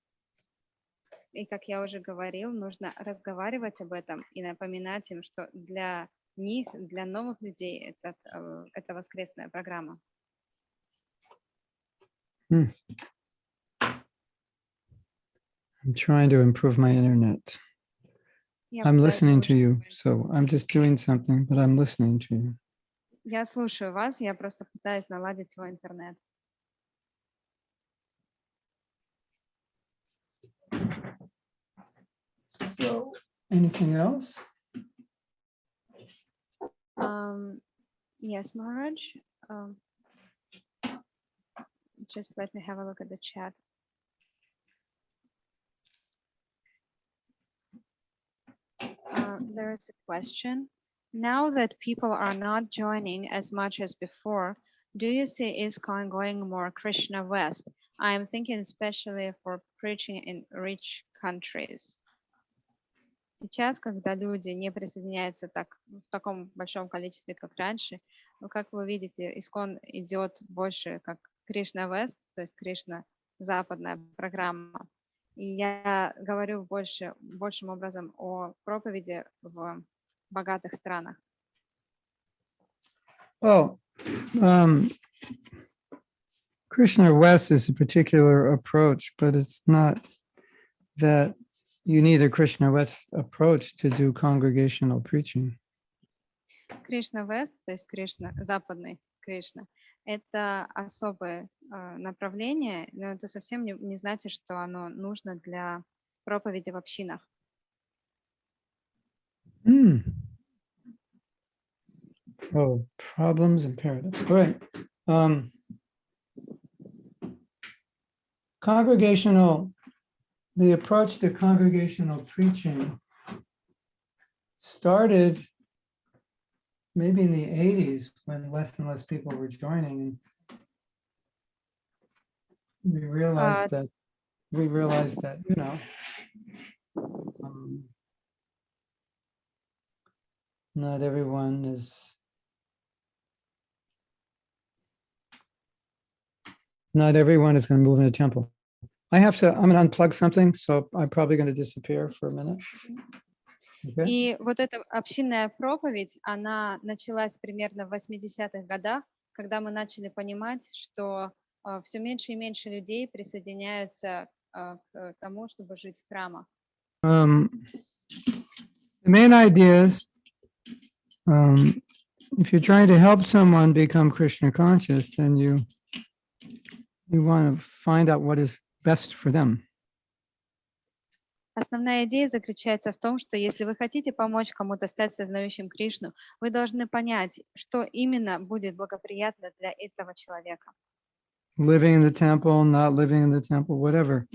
И как я уже говорил, нужно разговаривать об этом и напоминать им, что для них, для новых людей, это воскресная программа. I'm trying to improve my internet. I'm listening to you, so I'm just doing something, but I'm listening to you. Я слушаю вас, я просто пытаюсь наладить свой интернет. So, anything else? Yes, Maharaj. Um, just let me have a look at the chat. There is a question. Now that people are not joining as much as before, do you see Iskcon going more Krishna West? I am thinking especially for preaching in rich countries. Сейчас, когда люди не присоединяются в таком большом количестве, как раньше, как вы видите, Искон идет больше как Кришна Вест, то есть Кришна западная программа. И я говорю большим образом о проповеди в богатых странах. Well, Krishna West is a particular approach, but it's not that you need a Krishna West approach to do congregational preaching. Кришна Вест, то есть Кришна, западный Кришна, это особое направление, но это совсем не значит, что оно нужно для проповеди в общинах. Oh, problems and paradox. All right. The approach to congregational preaching started maybe in the 80s when less and less people were joining. And we realized that, you know, not everyone is going to move in a temple. I'm going to unplug something, so I'm probably going to disappear for a minute. Okay? И вот эта общинная проповедь, она началась примерно в 80-х годах, когда мы начали понимать, что все меньше и меньше людей присоединяются к тому, чтобы жить в храмах. The main idea is, if you're trying to help someone become Krishna conscious, then you want to find out what is best for them. Основная идея заключается в том, что если вы хотите помочь кому-то стать сознающим Кришну, вы должны понять, что именно будет благоприятно для этого человека. Living in the temple, not living in the temple, whatever.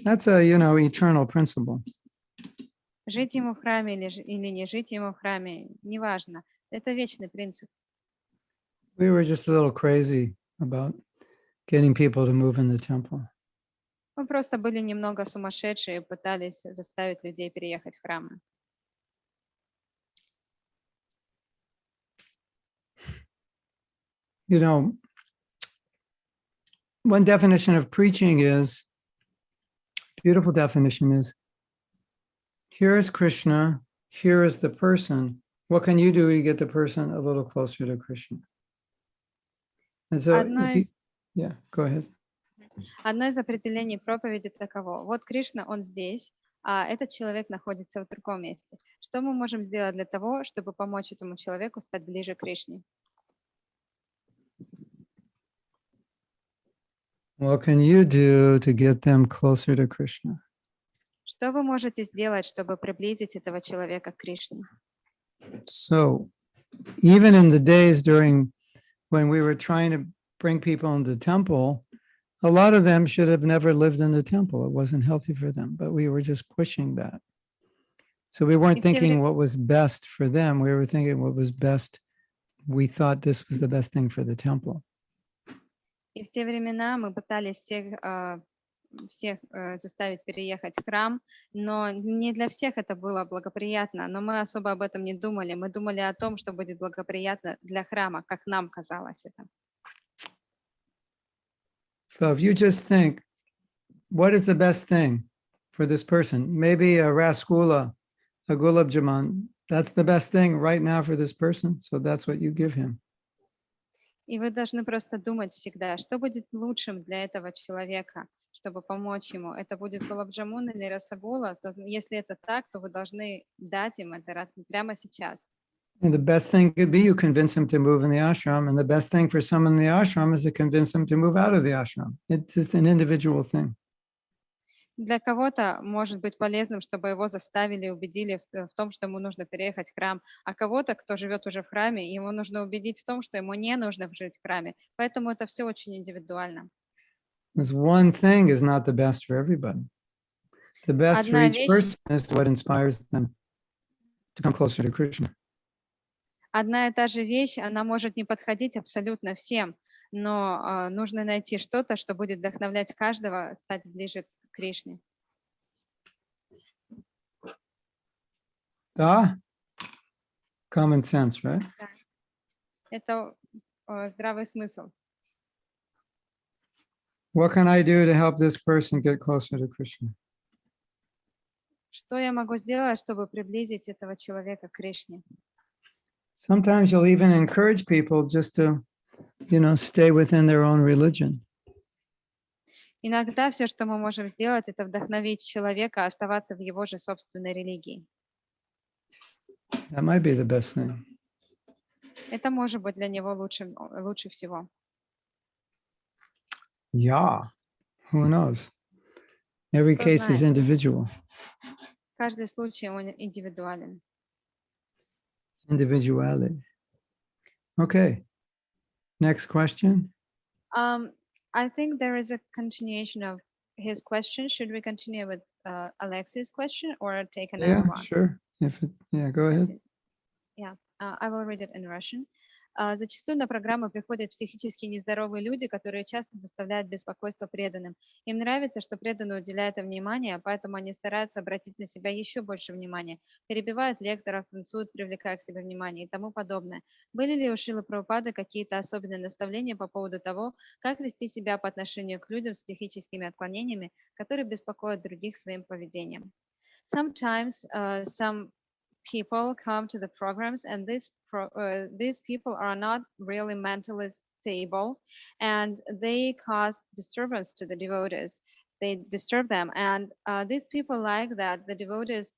That's a, eternal principle. Жить ему в храме или не жить ему в храме, неважно. Это вечный принцип. We were just a little crazy about getting people to move in the temple. Мы просто были немного сумасшедшие и пытались заставить людей переехать в храмы. One definition of preaching is, beautiful definition is, here is Krishna, here is the person. What can you do to get the person a little closer to Krishna? And so, yeah, go ahead. Одно из определений проповеди таково. Вот Кришна, он здесь, а этот человек находится в другом месте. Что мы можем сделать для того, чтобы помочь этому человеку стать ближе к Кришне? What can you do to get them closer to Krishna? Что вы можете сделать, чтобы приблизить этого человека к Кришне? So, even in the days when we were trying to bring people into the temple, a lot of them should have never lived in the temple. It wasn't healthy for them, but we were just pushing that. So we weren't thinking what was best for them. We were thinking what was best. We thought this was the best thing for the temple. И в те времена мы пытались всех заставить переехать в храм, но не для всех это было благоприятно, но мы особо об этом не думали. Мы думали о том, что будет благоприятно для храма, как нам казалось это. So if you just think, what is the best thing for this person? Maybe a rasgula, a gulab jamun, that's the best thing right now for this person. So that's what you give him. И вы должны просто думать всегда, что будет лучшим для этого человека, чтобы помочь ему. Это будет гулаб-джамун или расагула, то если это так, то вы должны дать им это прямо сейчас. And the best thing could be you convince him to move in the ashram, and the best thing for someone in the ashram is to convince him to move out of the ashram. It's just an individual thing. Для кого-то может быть полезным, чтобы его заставили, убедили в том, что ему нужно переехать в храм, а кого-то, кто живет уже в храме, ему нужно убедить в том, что ему не нужно жить в храме. Поэтому это все очень индивидуально. This one thing is not the best for everybody. The best for Одна each вещь, person is what inspires them to come closer to Krishna. одна и та же вещь, она может не подходить абсолютно всем, но нужно найти что-то, что будет вдохновлять каждого стать ближе к Кришне. Da? Common sense, right? Да. Это здравый смысл. What can I do to help this person get closer to Krishna? Что я могу сделать, чтобы приблизить этого человека к Кришне? Sometimes you'll even encourage people just to, stay within their own religion. Иногда все, что мы можем сделать, это вдохновить человека оставаться в его же собственной религии. That might be the best thing. Это может быть для него лучше всего. Yeah, who knows? Every Кто case is знает, individual. каждый случай он индивидуален. Individuality. Okay. Next question. I think there is a continuation of his question. Should we continue with Alexei's question or take another Yeah, one? sure. Go ahead. Yeah, I will read it in Russian. Зачастую на программы приходят психически нездоровые люди, которые часто доставляют беспокойство преданным. Им нравится, что преданные уделяют им внимание, поэтому они стараются обратить на себя еще больше внимания, перебивают лекторов, танцуют, привлекая к себе внимание и тому подобное. Были ли у Шрилы Прабхупады какие-то особенные наставления по поводу того, как вести себя по отношению к людям с психическими отклонениями, которые беспокоят других своим поведением? Sometimes some people come to the programs and these people are not really mentally stable and they cause disturbance to the devotees. They disturb them and these people like that the devotees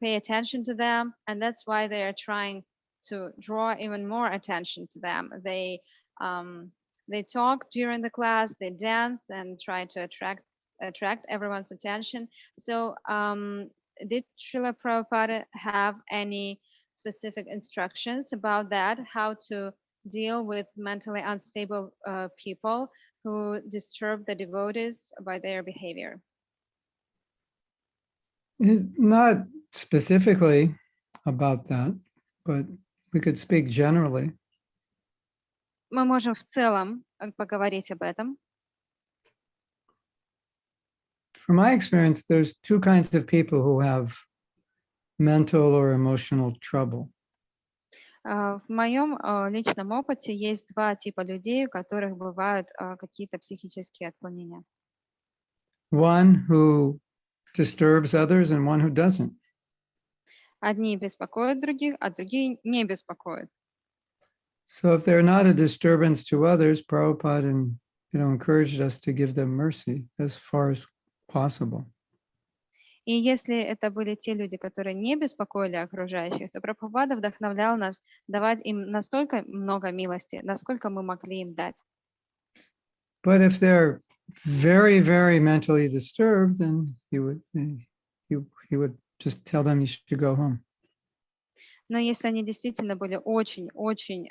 pay attention to them, and that's why they are trying to draw even more attention to them. They talk during the class, they dance and try to attract everyone's attention. So did Srila Prabhupada have any specific instructions about that, how to deal with mentally unstable people who disturb the devotees by their behavior? Not specifically about that, but we could speak generally. Мы можем в целом поговорить об этом. From my experience, there's two kinds of people who have mental or emotional trouble. В моем личном опыте есть два типа людей, у которых бывают какие-то психические отклонения. One who disturbs others and one who doesn't. Одни беспокоят других, а другие не беспокоят. So if they're not a disturbance to others, Prabhupada encouraged us to give them mercy as far as possible. И если это были те люди, которые не беспокоили окружающих, то Прабхупада вдохновлял нас давать им настолько много милости, насколько мы могли им дать. But if they're very, very mentally disturbed, then he would just tell them you should go home. Но если они действительно были очень-очень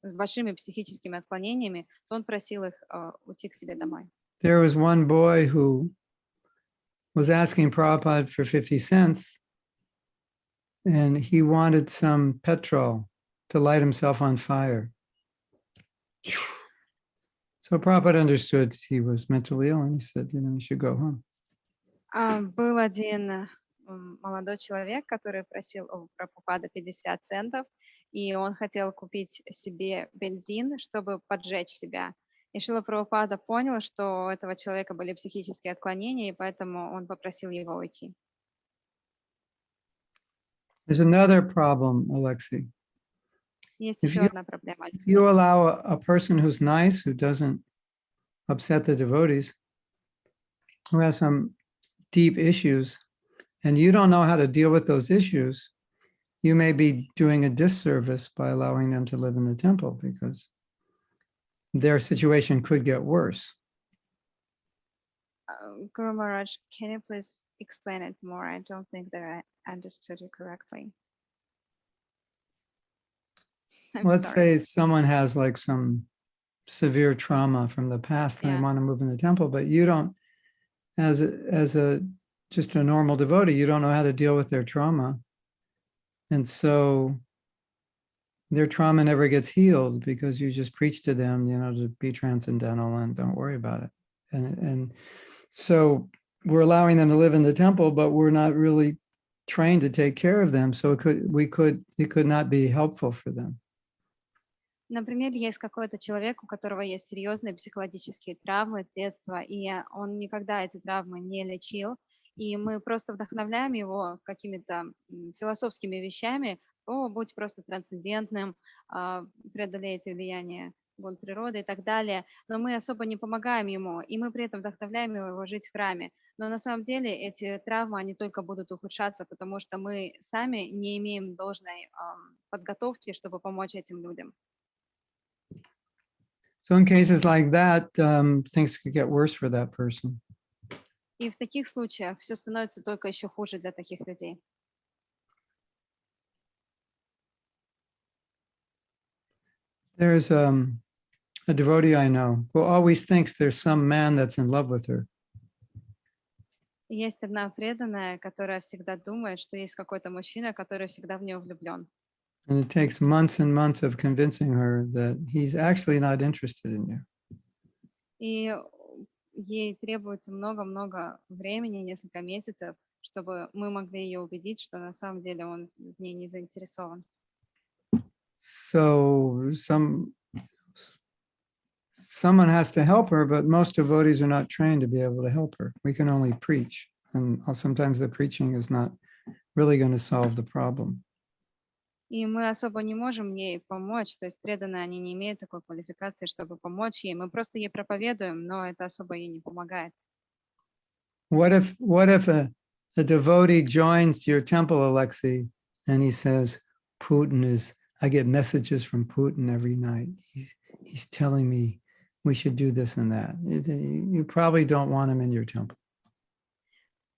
с большими психическими отклонениями, то он просил их уйти к себе домой. There was one boy who was asking Prabhupada for 50 cents, and he wanted some petrol to light himself on fire. So Prabhupada understood he was mentally ill, and he said, you should go home. Был один молодой человек, который просил у Прабхупады 50 центов, и он хотел купить себе бензин, чтобы поджечь себя. И Шрила Прабхупада понял, что у этого человека были психические отклонения, и поэтому он попросил его уйти. There's another problem, Alexei. Есть еще одна проблема. If you allow a person who's nice, who doesn't upset the devotees, who has some deep issues, and you don't know how to deal with those issues, you may be doing a disservice by allowing them to live in the temple because their situation could get worse. Guru Maharaj, can you please explain it more? I don't think that I understood you correctly. I'm Let's sorry. say someone has like some severe trauma from the past and they Yeah. want to move in the temple, but you don't, as a just a normal devotee, you don't know how to deal with their trauma. And so their trauma never gets healed because you just preach to them, to be transcendental and don't worry about it. And so we're allowing them to live in the temple, but we're not really trained to take care of them. So it could not be helpful for them. Например, есть какой-то человек, у которого есть серьезные психологические травмы с детства, и он никогда эти травмы не лечил, и мы просто вдохновляем его какими-то философскими вещами: о, будь просто трансцендентным, преодолей эти влияния гон природы и так далее, но мы особо не помогаем ему, и мы при этом вдохновляем его жить в храме. Но на самом деле эти травмы, они только будут ухудшаться, потому что мы сами не имеем должной подготовки, чтобы помочь этим людям. So in cases like that, things could get worse for that person. И в таких случаях все становится только еще хуже для таких людей. There's a devotee I know who always thinks there's some man that's in love with her. Есть одна преданная, которая всегда думает, что есть какой-то мужчина, который всегда в нее влюблен. And it takes months and months of convincing her that he's actually not interested in you. И ей требуется много-много времени, несколько месяцев, чтобы мы могли ее убедить, что на самом деле он в ней не заинтересован. So someone has to help her, but most devotees are not trained to be able to help her. We can only preach, and sometimes the preaching is not really going to solve the problem. И мы особо не можем ей помочь, то есть преданные, они не имеют такой квалификации, чтобы помочь ей. Мы просто ей проповедуем, но это особо ей не помогает. What if a devotee joins your temple, Alexei, and he says, I get messages from Putin every night. He's telling me we should do this and that. You probably don't want him in your temple.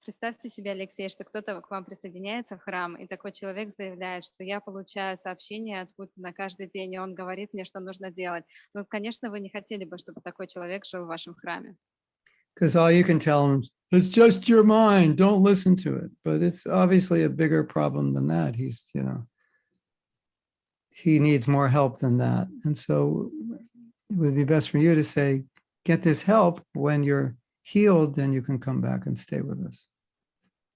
Представьте себе, Алексей, что кто-то к вам присоединяется в храм, и такой человек заявляет, что я получаю сообщения от Путина каждый день, и он говорит мне, что нужно делать. Ну, конечно, вы не хотели бы, чтобы такой человек жил в вашем храме. Because all you can tell him, it's just your mind, don't listen to it. But it's obviously a bigger problem than that. He needs more help than that. And so it would be best for you to say, get this help. When you're healed, then you can come back and stay with us.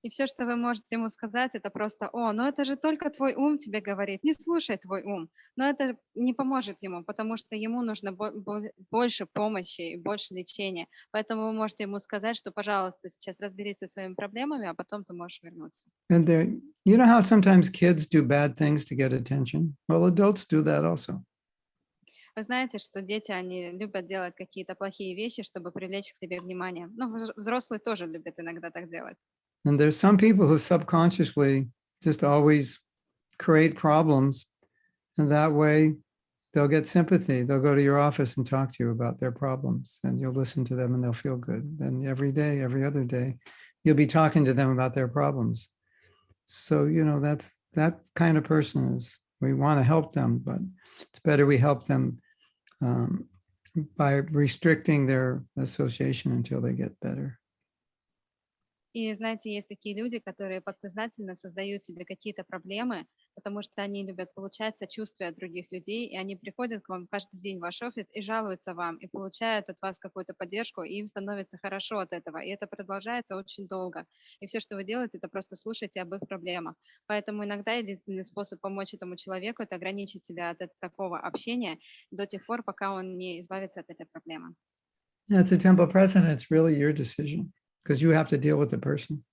И все, что вы можете ему сказать, это просто: о, ну это же только твой ум тебе говорит, не слушай твой ум. Но это не поможет ему, потому что ему нужно больше помощи и больше лечения. Поэтому вы можете ему сказать, что, пожалуйста, сейчас разберись со своими проблемами, а потом ты можешь вернуться. And you know how sometimes kids do bad things to get attention? Well, adults do that also. Вы знаете, что дети, они любят делать какие-то плохие вещи, чтобы привлечь к себе внимание. Ну, взрослые тоже любят иногда так делать. And there's some people who subconsciously just always create problems, and that way they'll get sympathy. They'll go to your office and talk to you about their problems, and you'll listen to them and they'll feel good. And every day, every other day, you'll be talking to them about their problems. So, that kind of person is, we want to help them, but it's better we help them by restricting their association until they get better. И знаете, есть такие люди, которые подсознательно создают себе какие-то проблемы, потому что они любят получать сочувствие от других людей, и они приходят к вам каждый день в ваш офис и жалуются вам, и получают от вас какую-то поддержку, и им становится хорошо от этого. И это продолжается очень долго. И все, что вы делаете, это просто слушайте об их проблемах. Поэтому иногда единственный способ помочь этому человеку — это ограничить себя от такого общения до тех пор, пока он не избавится от этой проблемы. As a temple president, it's really your decision, because you have to deal with the person.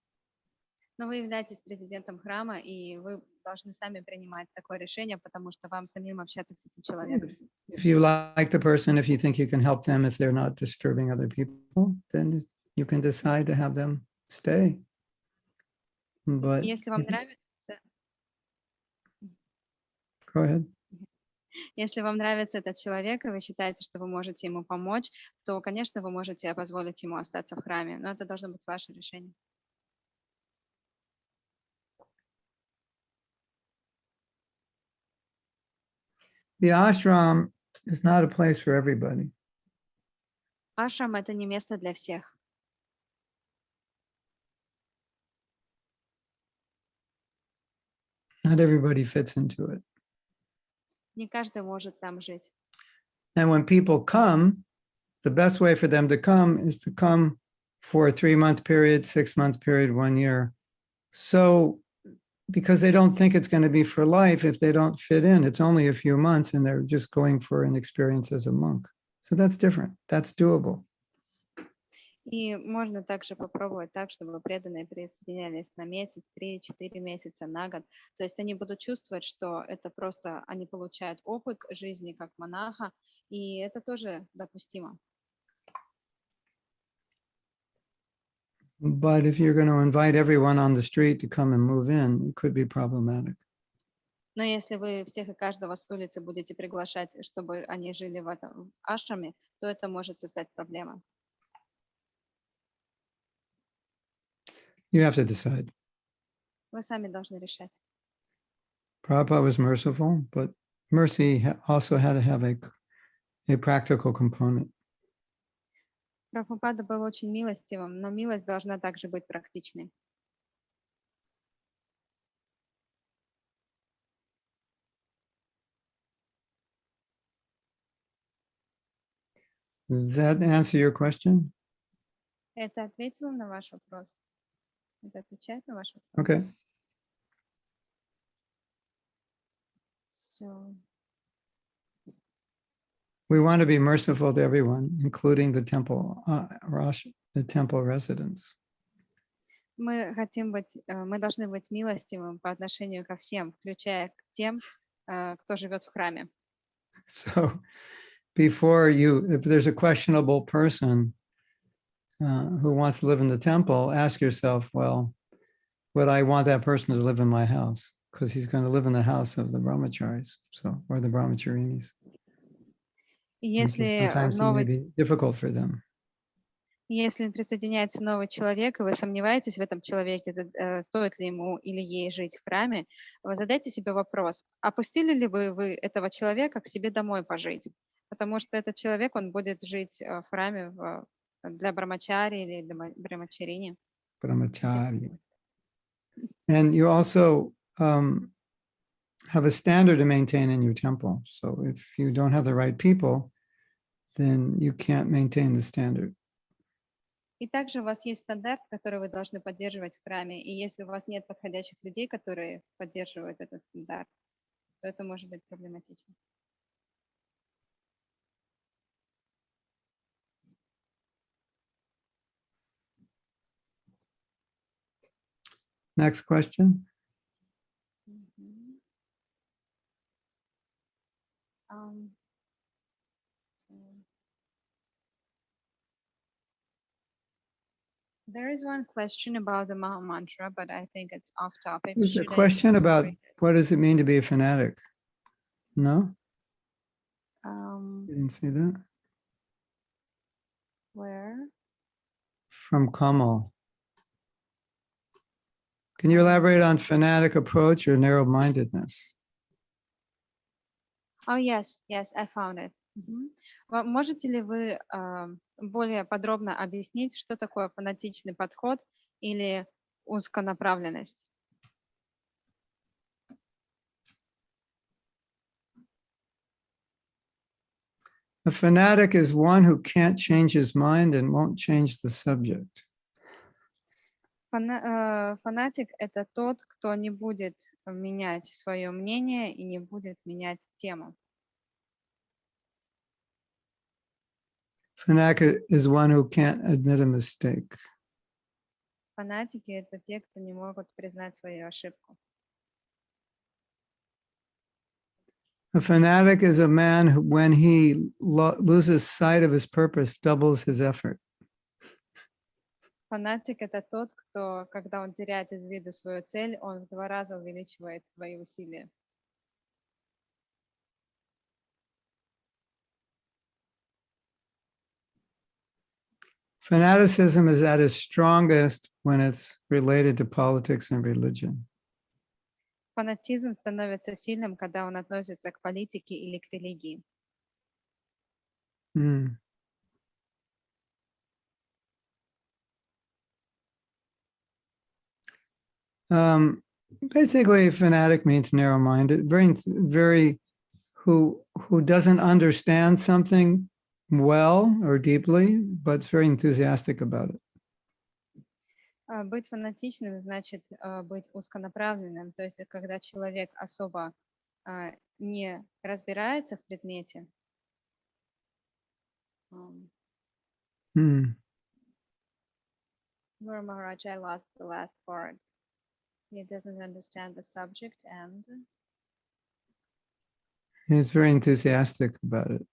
Но вы являетесь президентом храма, и вы должны сами принимать такое решение, потому что вам самим общаться с этим человеком. If you like the person, if you think you can help them, if they're not disturbing other people, then you can decide to have them stay. But Если вам нравится, go ahead. Если вам нравится этот человек, и вы считаете, что вы можете ему помочь, то, конечно, вы можете позволить ему остаться в храме, но это должно быть ваше решение. The ashram is not a place for everybody. Ашрам — это не место для всех. Not everybody fits into it. Не каждый может там жить. And when people come, the best way for them to come is to come for a 3-month period, 6-month period, 1 year. So, because they don't think it's going to be for life if they don't fit in, it's only a few months and they're just going for an experience as a monk. So that's different. That's doable. И можно также попробовать так, чтобы преданные присоединялись на месяц, 3-4 месяца, на год. То есть они будут чувствовать, что это просто они получают опыт жизни как монаха, и это тоже допустимо. But if you're going to invite everyone on the street to come and move in, it could be problematic. Но если вы всех и каждого с улицы будете приглашать, чтобы они жили в этом ашраме, то это может создать проблемы. You have to decide. Вы сами должны решать. Prabhupada was merciful, but mercy also had to have a practical component. Прабхупада был очень милостивым, но милость должна также быть практичной. Does that answer your question? Это ответило на ваш вопрос? Это отвечает на ваш вопрос? Okay. So, We want to be merciful to everyone, including the temple residents. мы должны быть милостивым по отношению ко всем, включая к тем, кто живет в храме. So if there's a questionable person who wants to live in the temple, ask yourself, well, would I want that person to live in my house? Because he's going to live in the house of the brahmacharis, or the brahmacharinis. And so sometimes it may be difficult for them. Если присоединяется новый человек, и вы сомневаетесь в этом человеке, стоит ли ему или ей жить в храме, вы задайте себе вопрос, а пустили ли вы этого человека к себе домой пожить? Потому что этот человек, он будет жить в храме для брамачари или для брамачарини. Brahmachari. And you also have a standard to maintain in your temple. So if you don't have the right people, then you can't maintain the standard. И также у вас есть стандарт, который вы должны поддерживать в храме. И если у вас нет подходящих людей, которые поддерживают этот стандарт, то это может быть проблематично. Next question. There is one question about the Maha Mantra, but I think it's off topic. There's a question about what does it mean to be a fanatic? No? You didn't see that? Where? From Kamal. Can you elaborate on fanatic approach or narrow-mindedness? Oh, yes, I found it. Можете ли вы более подробно объяснить, что такое фанатичный подход или узконаправленность? A fanatic is one who can't change his mind and won't change the subject. Фанатик — это тот, кто не будет менять свое мнение и не будет менять тему. Fanatic is one who can't admit a mistake. Фанатики — это те, кто не могут признать свою ошибку. A fanatic is a man who, when he loses sight of his purpose, doubles his effort. Фанатик — это тот, кто, когда он теряет из виду свою цель, он в 2 раза увеличивает свои усилия. Fanaticism is at its strongest when it's related to politics and religion. Фанатизм становится сильным, когда он относится к политике или к религии. Hmm. Basically, fanatic means narrow-minded, very who doesn't understand something well or deeply, but is very enthusiastic about it. Быть фанатичным значит быть узконаправленным, то есть когда человек особо не разбирается в предмете. Guru Maharaj, I lost the last part. He doesn't understand the subject and He's very enthusiastic about it.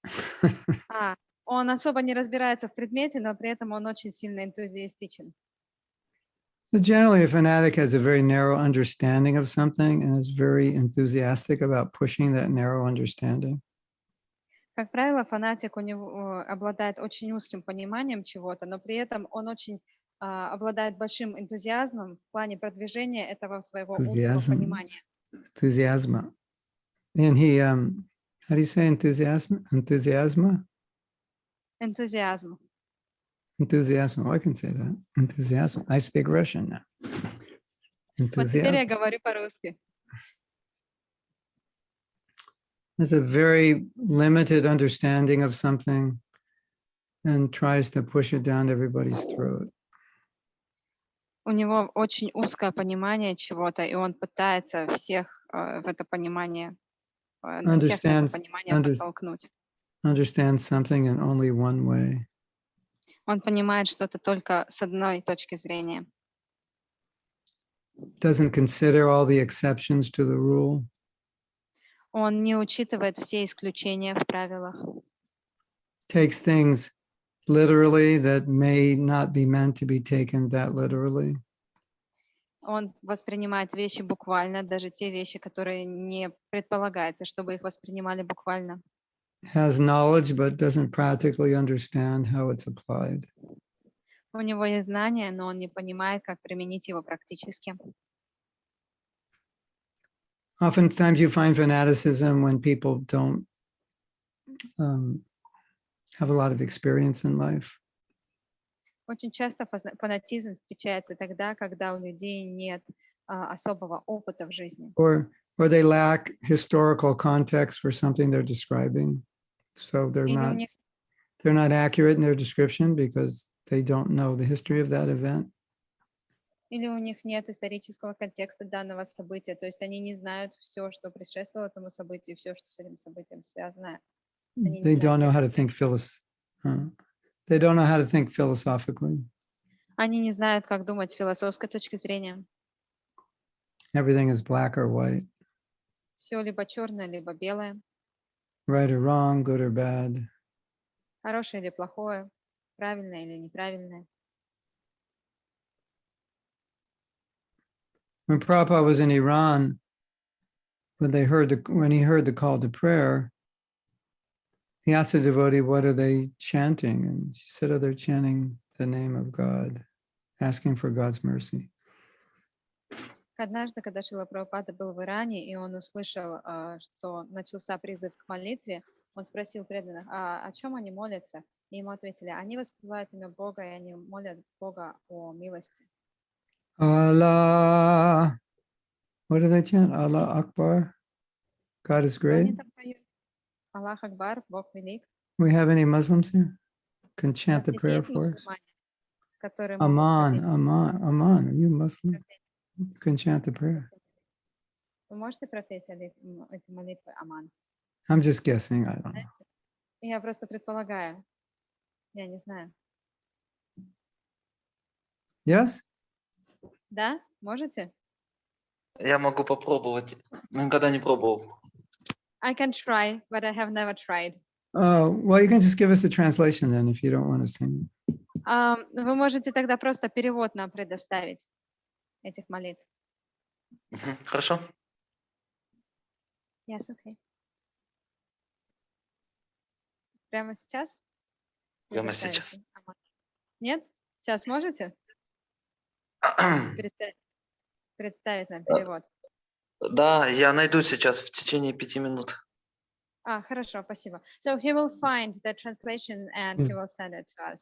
он особо не разбирается в предмете, но при этом он очень сильно энтузиастичен. So generally, a fanatic has a very narrow understanding of something and is very enthusiastic about pushing that narrow understanding. Как правило, фанатик у него обладает очень узким пониманием чего-то, но при этом он очень обладает большим энтузиазмом в плане продвижения этого своего узкого понимания. Enthusiasm. And he, how do you say enthusiasm? Enthusiasm? Энтузиазм. Enthusiasm. Oh, I can say that. Enthusiasm. I speak Russian now. Вот теперь я Enthusiasm. говорю по-русски. Has a very limited understanding of something and tries to push it down everybody's throat. У него очень узкое понимание чего-то, и он пытается всех в это понимание, всех на это понимание подтолкнуть. Understands something in only one way. Он понимает что-то только с одной точки зрения. Doesn't consider all the exceptions to the rule. Он не учитывает все исключения в правилах. Takes things literally that may not be meant to be taken that literally. Он воспринимает вещи буквально, даже те вещи, которые не предполагается, чтобы их воспринимали буквально. Has knowledge but doesn't practically understand how it's applied. У него есть знания, но он не понимает, как применить его практически. Oftentimes you find fanaticism when people don't have a lot of experience in life. Очень часто фанатизм встречается тогда, когда у людей нет особого опыта в жизни. Or they lack historical context for something they're describing. So they're not accurate in their description because they don't know the history of that event. Или у них нет исторического контекста данного события, то есть они не знают все, что предшествовало этому событию, все, что с этим событием связано. They don't know how to think they don't know how to think philosophically. Они не знают, как думать с философской точки зрения. Everything is black or white. Все либо черное, либо белое. Right or wrong, good or bad. Хорошее или плохое, правильное или неправильное. When Prabhupada was in Iran, when he heard the call to prayer, he asked the devotee, what are they chanting? And she said, oh, they're chanting the name of God, asking for God's mercy. Однажды, когда Шрила Прабхупада был в Иране, и он услышал, что начался призыв к молитве, он спросил преданных, о чем они молятся? И ему ответили, они воспевают имя Бога, и они молят Бога о милости. Allah, what do they chant? Allah Akbar, God is great. Аллах Акбар, Бог велик. We have any Muslims here? Can chant the prayer for us? Aman, are you Muslim? You can chant the prayer. Вы можете пропеть эти молитвы Аман? I'm just guessing, I don't know. Я просто предполагаю. Я не знаю. Yes? Да? Можете? Я могу попробовать. Никогда не пробовал. I can try, but I have never tried. Well, you can just give us the translation then if you don't want to sing it. Вы можете тогда просто перевод нам предоставить этих молитв. Хорошо. Yes, okay. Прямо сейчас? Прямо сейчас. Нет? Сейчас можете представить нам перевод? Да, я найду сейчас в течение 5 минут. Хорошо, спасибо. So he will find the translation and he will send it to us.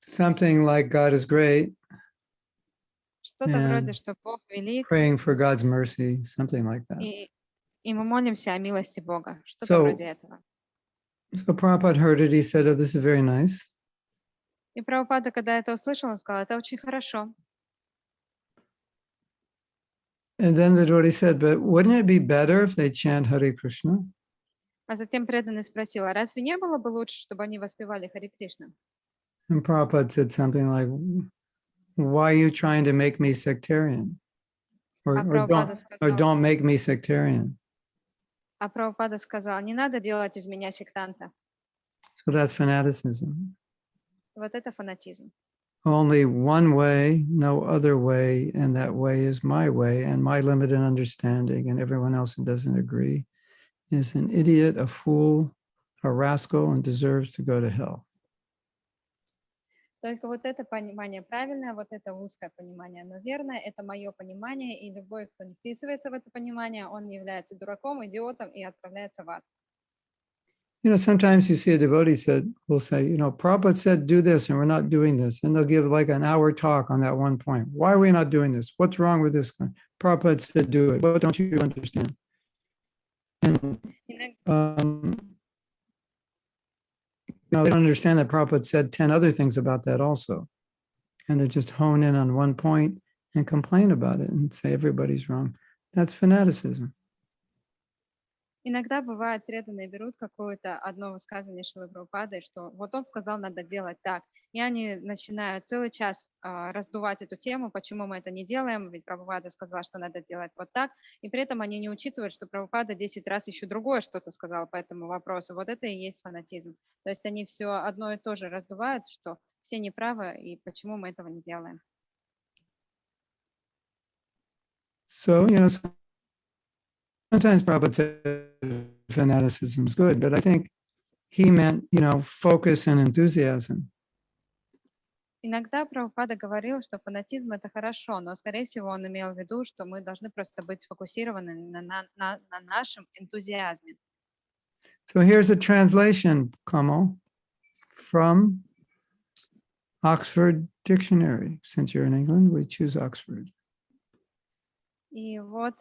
Something like God is great, Что-то And вроде, что Бог велик, praying for God's mercy, something like that. и мы молимся о милости Бога. Что-то So- вроде этого. So Prabhupada heard it. He said, "Oh, this is very nice." И Прабхупада, когда это услышал, он сказал, это очень хорошо. And then the devotee said, "But wouldn't it be better if they chant Hare Krishna?" А затем преданный спросил, а разве не было бы лучше, чтобы они воспевали Харе Кришна? And Prabhupada said something like, "Why are you trying to make me sectarian? Or, А or Прабхупада don't make me sectarian." сказал, не надо делать из меня сектанта. So that's fanaticism. Вот это фанатизм. Only one way, no other way, and that way is my way, and my limited understanding, and everyone else who doesn't agree is an idiot, a fool, a rascal, and deserves to go to hell. Только вот это понимание правильное, вот это узкое понимание, но верное, это мое понимание, и любой, кто не вписывается в это понимание, он является дураком, идиотом и отправляется в ад. You know, sometimes you see a devotee will say, Prabhupada said do this and we're not doing this. And they'll give like an hour talk on that one point. Why are we not doing this? What's wrong with this? Prabhupada said do it. What don't you understand? And they don't understand that Prabhupada said 10 other things about that also. And they just hone in on one point and complain about it and say everybody's wrong. That's fanaticism. Иногда бывает, преданные берут какое-то одно высказывание Шрилы Прабхупады, что вот он сказал, надо делать так. И они начинают целый час раздувать эту тему, почему мы это не делаем, ведь Прабхупада сказала, что надо делать вот так. И при этом они не учитывают, что Прабхупада 10 раз еще другое что-то сказал по этому вопросу. Вот это и есть фанатизм. То есть они все одно и то же раздувают, что все неправы, и почему мы этого не делаем. So, sometimes Prabhupada said fanaticism is good, but I think he meant, focus and enthusiasm. Иногда Прабхупада говорил, что фанатизм это хорошо, но, скорее всего, он имел в виду, что мы должны просто быть сфокусированы на нашем энтузиазме. So here's a translation, Kamal, from Oxford Dictionary. Since you're in England, we choose Oxford. И вот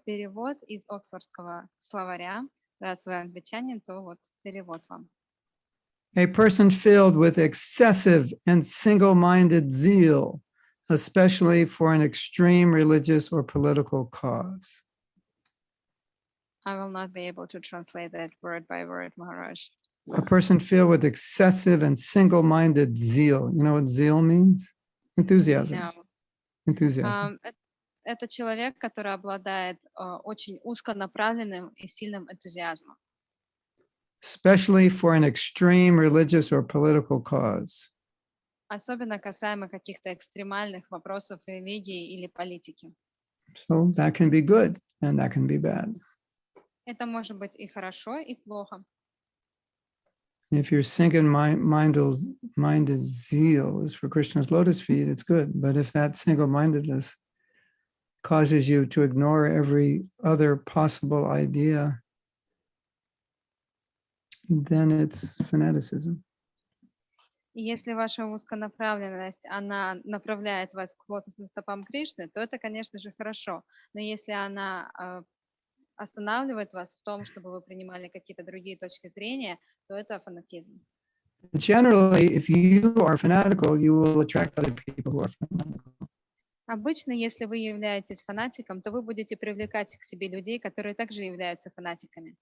перевод из Оксфордского словаря. Раз вы англичанин, то вот перевод вам. A person filled with excessive and single-minded zeal, especially for an extreme religious or political cause. I will not be able to translate that word by word, Maharaj. A person filled with excessive and single-minded zeal. You know what zeal means? Enthusiasm. No. Enthusiasm. Это человек, который обладает очень узконаправленным и сильным энтузиазмом. Especially for an extreme religious or political cause. Особенно касаемо каких-то экстремальных вопросов религии или политики. So that can be good and that can be bad. Это может быть и хорошо, и плохо. If your single-minded zeal is for Krishna's lotus feet, it's good. But if that single-mindedness causes you to ignore every other possible idea, then it's fanaticism. И если ваша узконаправленность, она направляет вас к лотосным стопам Кришны, то это, конечно же, хорошо. Но если она останавливает вас в том, чтобы вы принимали какие-то другие точки зрения, то это фанатизм. Generally, if you are fanatical, you will attract other people who are fanatical. Обычно, если вы являетесь фанатиком, то вы будете привлекать к себе людей, которые также являются фанатиками.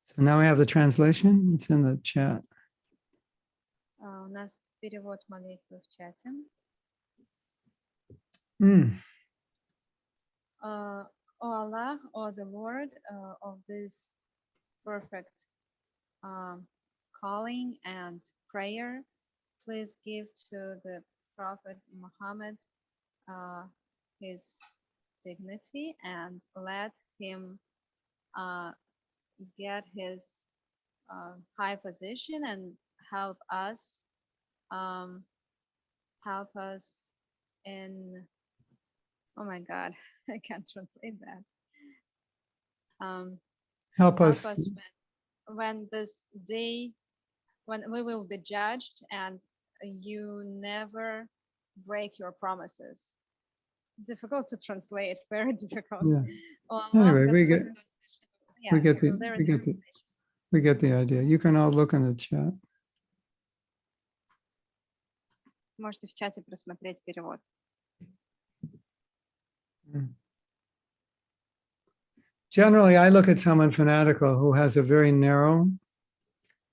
So now we have the translation. It's in the chat. У нас перевод молитвы в чате. O Allah, O the Lord of this perfect calling and prayer, please give to the Prophet Muhammad his dignity and let him get his high position and help us um, in, oh my God, I can't translate that. Help Help us. us when this day, when we will be judged and you never break your promises. Difficult to translate, very difficult. Yeah. Well, Anyway, we yeah, get so the there we is get the we get the idea. You can all look in the chat. можете в чате просмотреть перевод. Generally, I look at someone fanatical who has a very narrow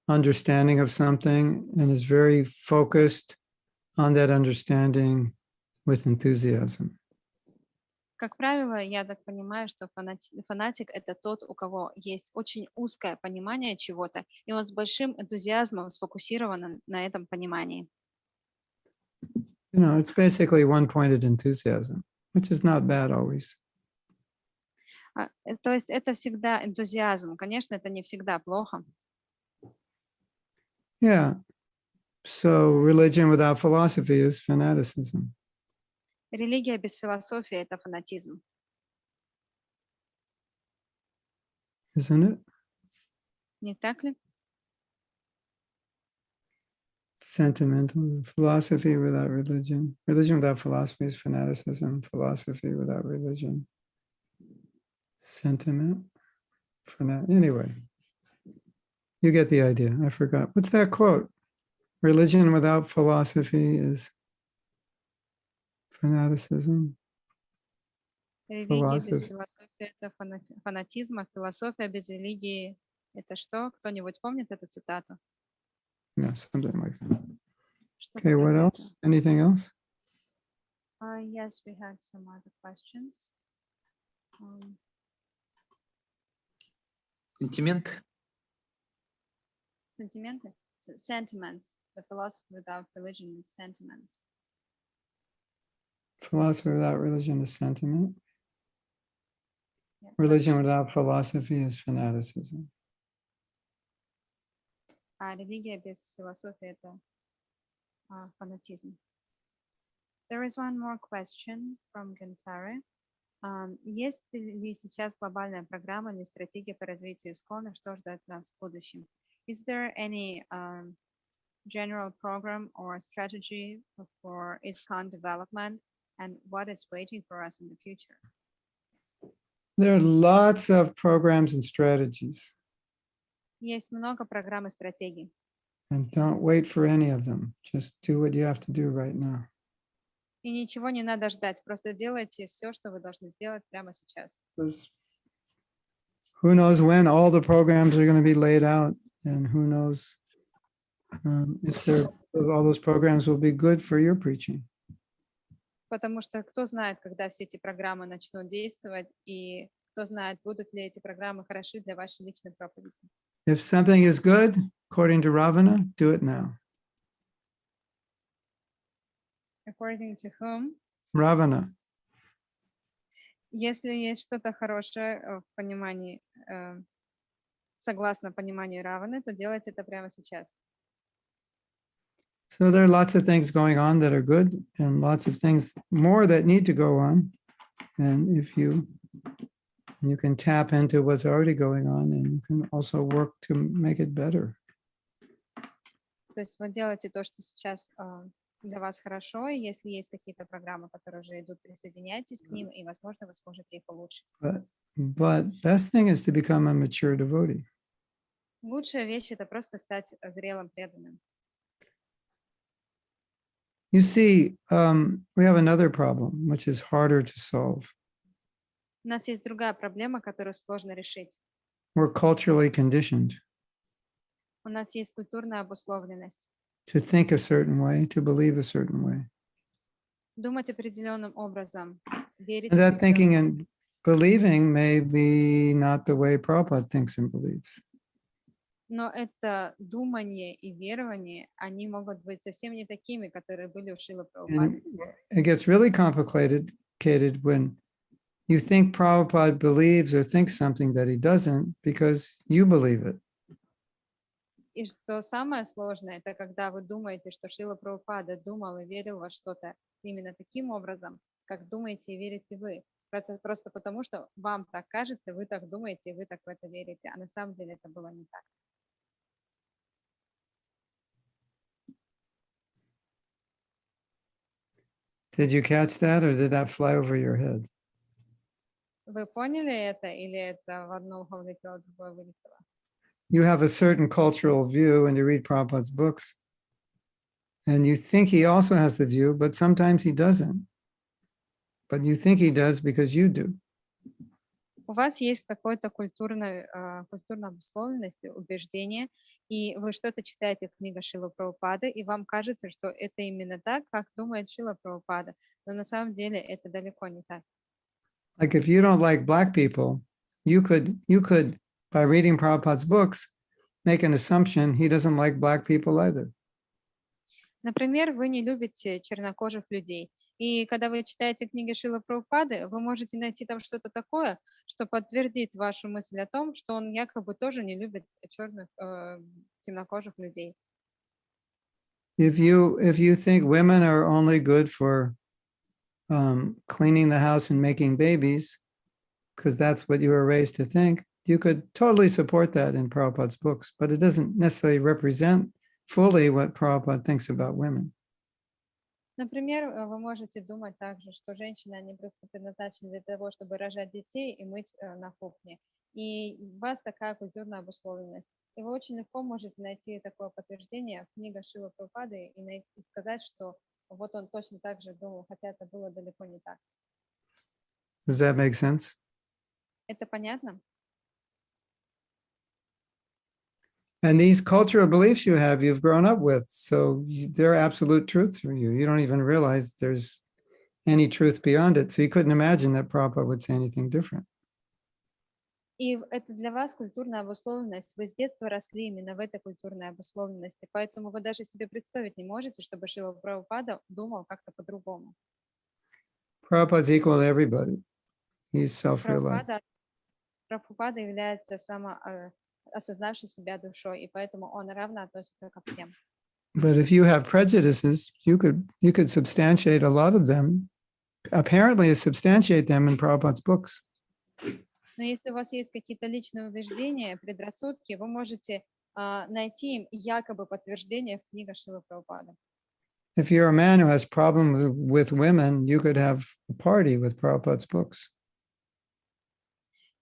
understanding of something and is very focused on that understanding with enthusiasm. Как правило, я так понимаю, что фанатик — это тот, у кого есть очень узкое понимание чего-то, и он с большим энтузиазмом сфокусирован на этом понимании. You know, it's basically one-pointed enthusiasm, which is not bad always. То есть это всегда энтузиазм. Конечно, это не всегда плохо. Yeah. So religion without philosophy is fanaticism. Религия без философии — это фанатизм. Isn't it? Не так ли? Sentimental philosophy without religion. Religion without philosophy is fanaticism. Philosophy without religion. Sentiment. Anyway, you get the idea. I forgot. What's that quote? Religion without philosophy is fanaticism. Религия без философии — это фанатизм, а философия без религии — это что? Кто-нибудь помнит эту цитату? Yeah, something like that. Okay, what else? Anything else? Yes, we had some other questions. Сентимент. Сентименты? Sentiments. The philosophy without religion is sentiments. Philosophy without religion is sentiment. Yeah, Religion without philosophy is fanaticism. А религия без философии — это фанатизм. There is one more question from Gentare. Есть ли сейчас глобальная программа или стратегия по развитию Iskcon, что ждет нас в будущем? Is there any general program or strategy for Iskcon development, and what is waiting for us in the future? There are lots of programs and strategies. Есть много программ и стратегий. And don't wait for any of them. Just do what you have to do right now. И ничего не надо ждать, просто делайте все, что вы должны сделать прямо сейчас. Because who knows when all the programs are going to be laid out, and who knows if all those programs will be good for your preaching. Потому что кто знает, когда все эти программы начнут действовать, и кто знает, будут ли эти программы хороши для вашей личной проповеди. If something is good, according to Ravana, do it now. According to whom? Ravana. Если есть что-то хорошее в понимании, согласно пониманию Раваны, то делайте это прямо сейчас. So there are lots of things going on that are good, and lots of things more that need to go on. And if you can tap into what's already going on, and you can also work to make it better. То есть вы делаете то, что сейчас для вас хорошо, и если есть какие-то программы, которые уже идут, присоединяйтесь к ним, и, возможно, вы сможете их улучшить. But best thing is to become a mature devotee. Лучшая вещь — это просто стать зрелым преданным. You see, we have another problem, which is harder to solve. У нас есть другая проблема, которую сложно решить. We're culturally conditioned У нас есть культурная обусловленность. to think a certain way, to believe a certain way. Думать определенным образом, верить And that thinking определенным. and believing may be not the way Prabhupada thinks and believes. Но это думание и верование, они могут быть совсем не такими, которые были у Шрилы Прабхупады. And it gets really complicated when You think Prabhupada believes or thinks something that he doesn't because you believe it. И что самое сложное, это когда вы думаете, что Шрила Прабхупада думал и верил во что-то именно таким образом, как думаете и верите вы. Просто потому, что вам так кажется, вы так думаете, и вы так в это верите. А на самом деле это было не так. Did you catch that, or did that fly over your head? Вы поняли это, или это в одно ухо влетело, в другое вылетело? You have a certain cultural view and you read Prabhupada's books, and you think he also has the view, but sometimes he doesn't. But you think he does because you do. У вас есть какое-то культурное обусловленность, убеждение, и вы что-то читаете в книгах Шрилы Прабхупады, и вам кажется, что это именно так, как думает Шрила Прабхупада. Но на самом деле это далеко не так. Like if you don't like black people, you could, by reading Prabhupada's books, make an assumption he doesn't like black people either. Например, вы не любите чернокожих людей. И когда вы читаете книги Шрилы Прабхупады, вы можете найти там что-то такое, что подтвердит вашу мысль о том, что он якобы тоже не любит темнокожих людей. If you think women are only good for cleaning the house and making babies, because that's what you were raised to think, you could totally support that in Prabhupada's books, but it doesn't necessarily represent fully what Prabhupada thinks about women. Например, вы можете думать также, что женщины, они просто предназначены для того, чтобы рожать детей и мыть на кухне. И у вас такая культурная обусловленность. И вы очень легко можете найти такое подтверждение в книгах Шрилы Прабхупады и сказать, что вот он точно так же думал, хотя это было далеко не так. Does that make sense? Это понятно? And these cultural beliefs you have, you've grown up with, so they're absolute truths for you. You don't even realize there's any truth beyond it. So you couldn't imagine that Prabhupada would say anything different. И это для вас культурная обусловленность. Вы с детства росли именно в этой культурной обусловленности, поэтому вы даже себе представить не можете, чтобы Шрила Прабхупада думал как-то по-другому. Prabhupada's equal to everybody. He's self-realized. Прабхупада является осознавший себя душой, и поэтому он равно относится ко всем. But if you have prejudices, you could substantiate a lot of them, apparently substantiate them in Prabhupada's books. Но если у вас есть какие-то личные убеждения, предрассудки, вы можете найти им якобы подтверждение в книгах Шрилы Прабхупады. If you're a man who has problems with women, you could have a party with Prabhupada's books.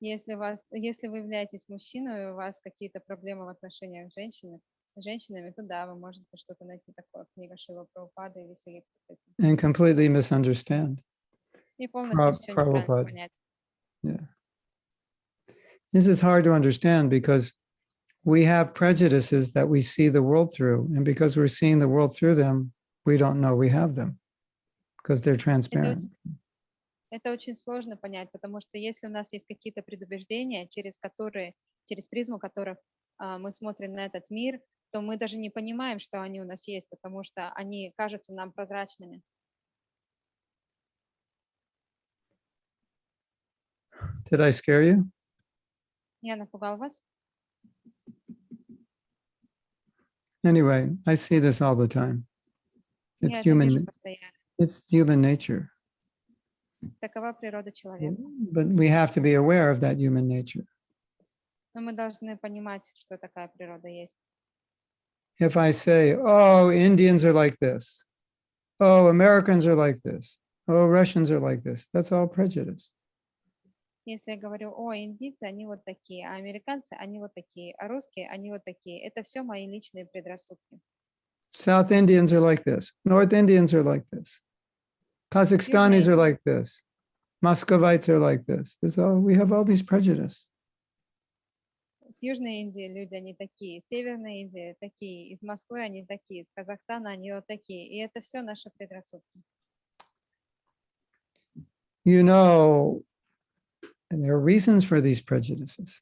Если вы являетесь мужчиной, и у вас какие-то проблемы в отношениях с женщинами, то да, вы можете что-то найти такое в книгах Шрилы Прабхупады и веселиться с этим. And completely misunderstand И полностью все неправильно Prabhupada. понять. Yeah. This is hard to understand because we have prejudices that we see the world through. And because we're seeing the world through them, we don't know we have them because they're transparent. Это очень сложно понять, потому что если у нас есть какие-то предубеждения, через призму которых мы смотрим на этот мир, то мы даже не понимаем, что они у нас есть, потому что они кажутся нам прозрачными. Did I scare you? Я напугал вас? Anyway, I see this all the time. It's Я это вижу постоянно. It's human nature. Такова природа человека. But we have to be aware of that human nature. Но мы должны понимать, что такая природа есть. If I say, oh, Indians are like this, oh, Americans are like this, oh, Russians are like this, that's all prejudice. Если я говорю, о, индийцы, они вот такие, а американцы, они вот такие, а русские, они вот такие, это все мои личные предрассудки. South Indians are like this, North Indians are like this, Kazakhstanis are like this, Muscovites are like this. We have all these prejudices. С Южной Индии люди, они такие, Северной Индии такие, из Москвы они такие, из Казахстана они вот такие. И это все наши предрассудки. You know, and there are reasons for these prejudices.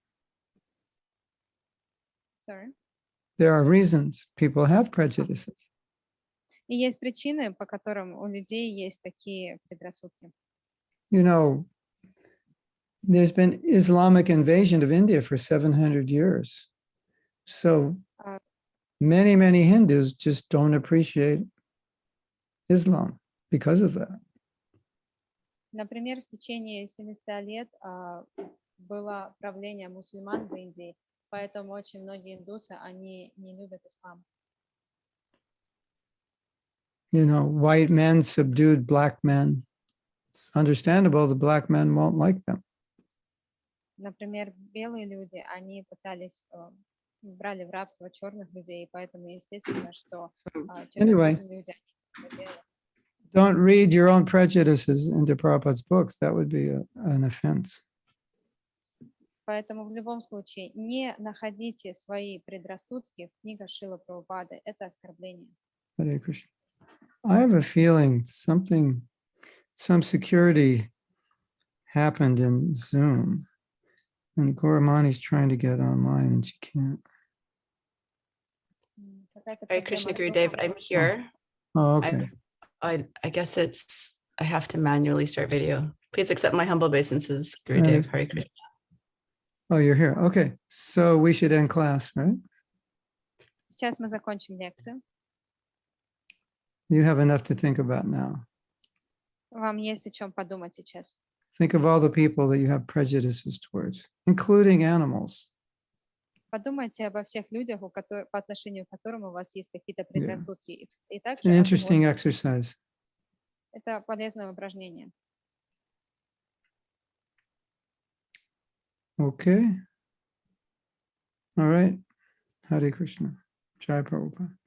Sorry. There are reasons people have prejudices. И есть причины, по которым у людей есть такие предрассудки. You know, there's been Islamic invasion of India for 700 years. So many, many Hindus just don't appreciate Islam because of that. Например, в течение 700 лет было правление мусульман в Индии, поэтому очень многие индусы, они не любят ислам. You know, white men subdued black men. It's understandable the black men won't like them. Например, белые люди, они пытались, брали в рабство черных людей, поэтому естественно, что Anyway, чернокожие люди, они белые. don't read your own prejudices into Prabhupada's books. That would be an offense. Поэтому в любом случае не находите свои предрассудки в книгах Шрилы Прабхупады. Это оскорбление. Hare Krishna. I have a feeling some security happened in Zoom, and Gauramani's trying to get online and she can't. Hare Krishna Gurudev, I'm here. Oh, okay. I guess I have to manually start video. Please accept my humble obeisances, Gurudev. Hare Krishna. Oh, you're here. Okay. So we should end class, right? Сейчас мы закончим лекцию. You have enough to think about now. Вам есть о чем подумать сейчас. Think of all the people that you have prejudices towards, including animals. Подумайте обо всех людях, по отношению к которым у вас есть какие-то предрассудки. И It's также an interesting exercise. это полезное упражнение. Okay. All right. Hare Krishna. Jai Prabhupada.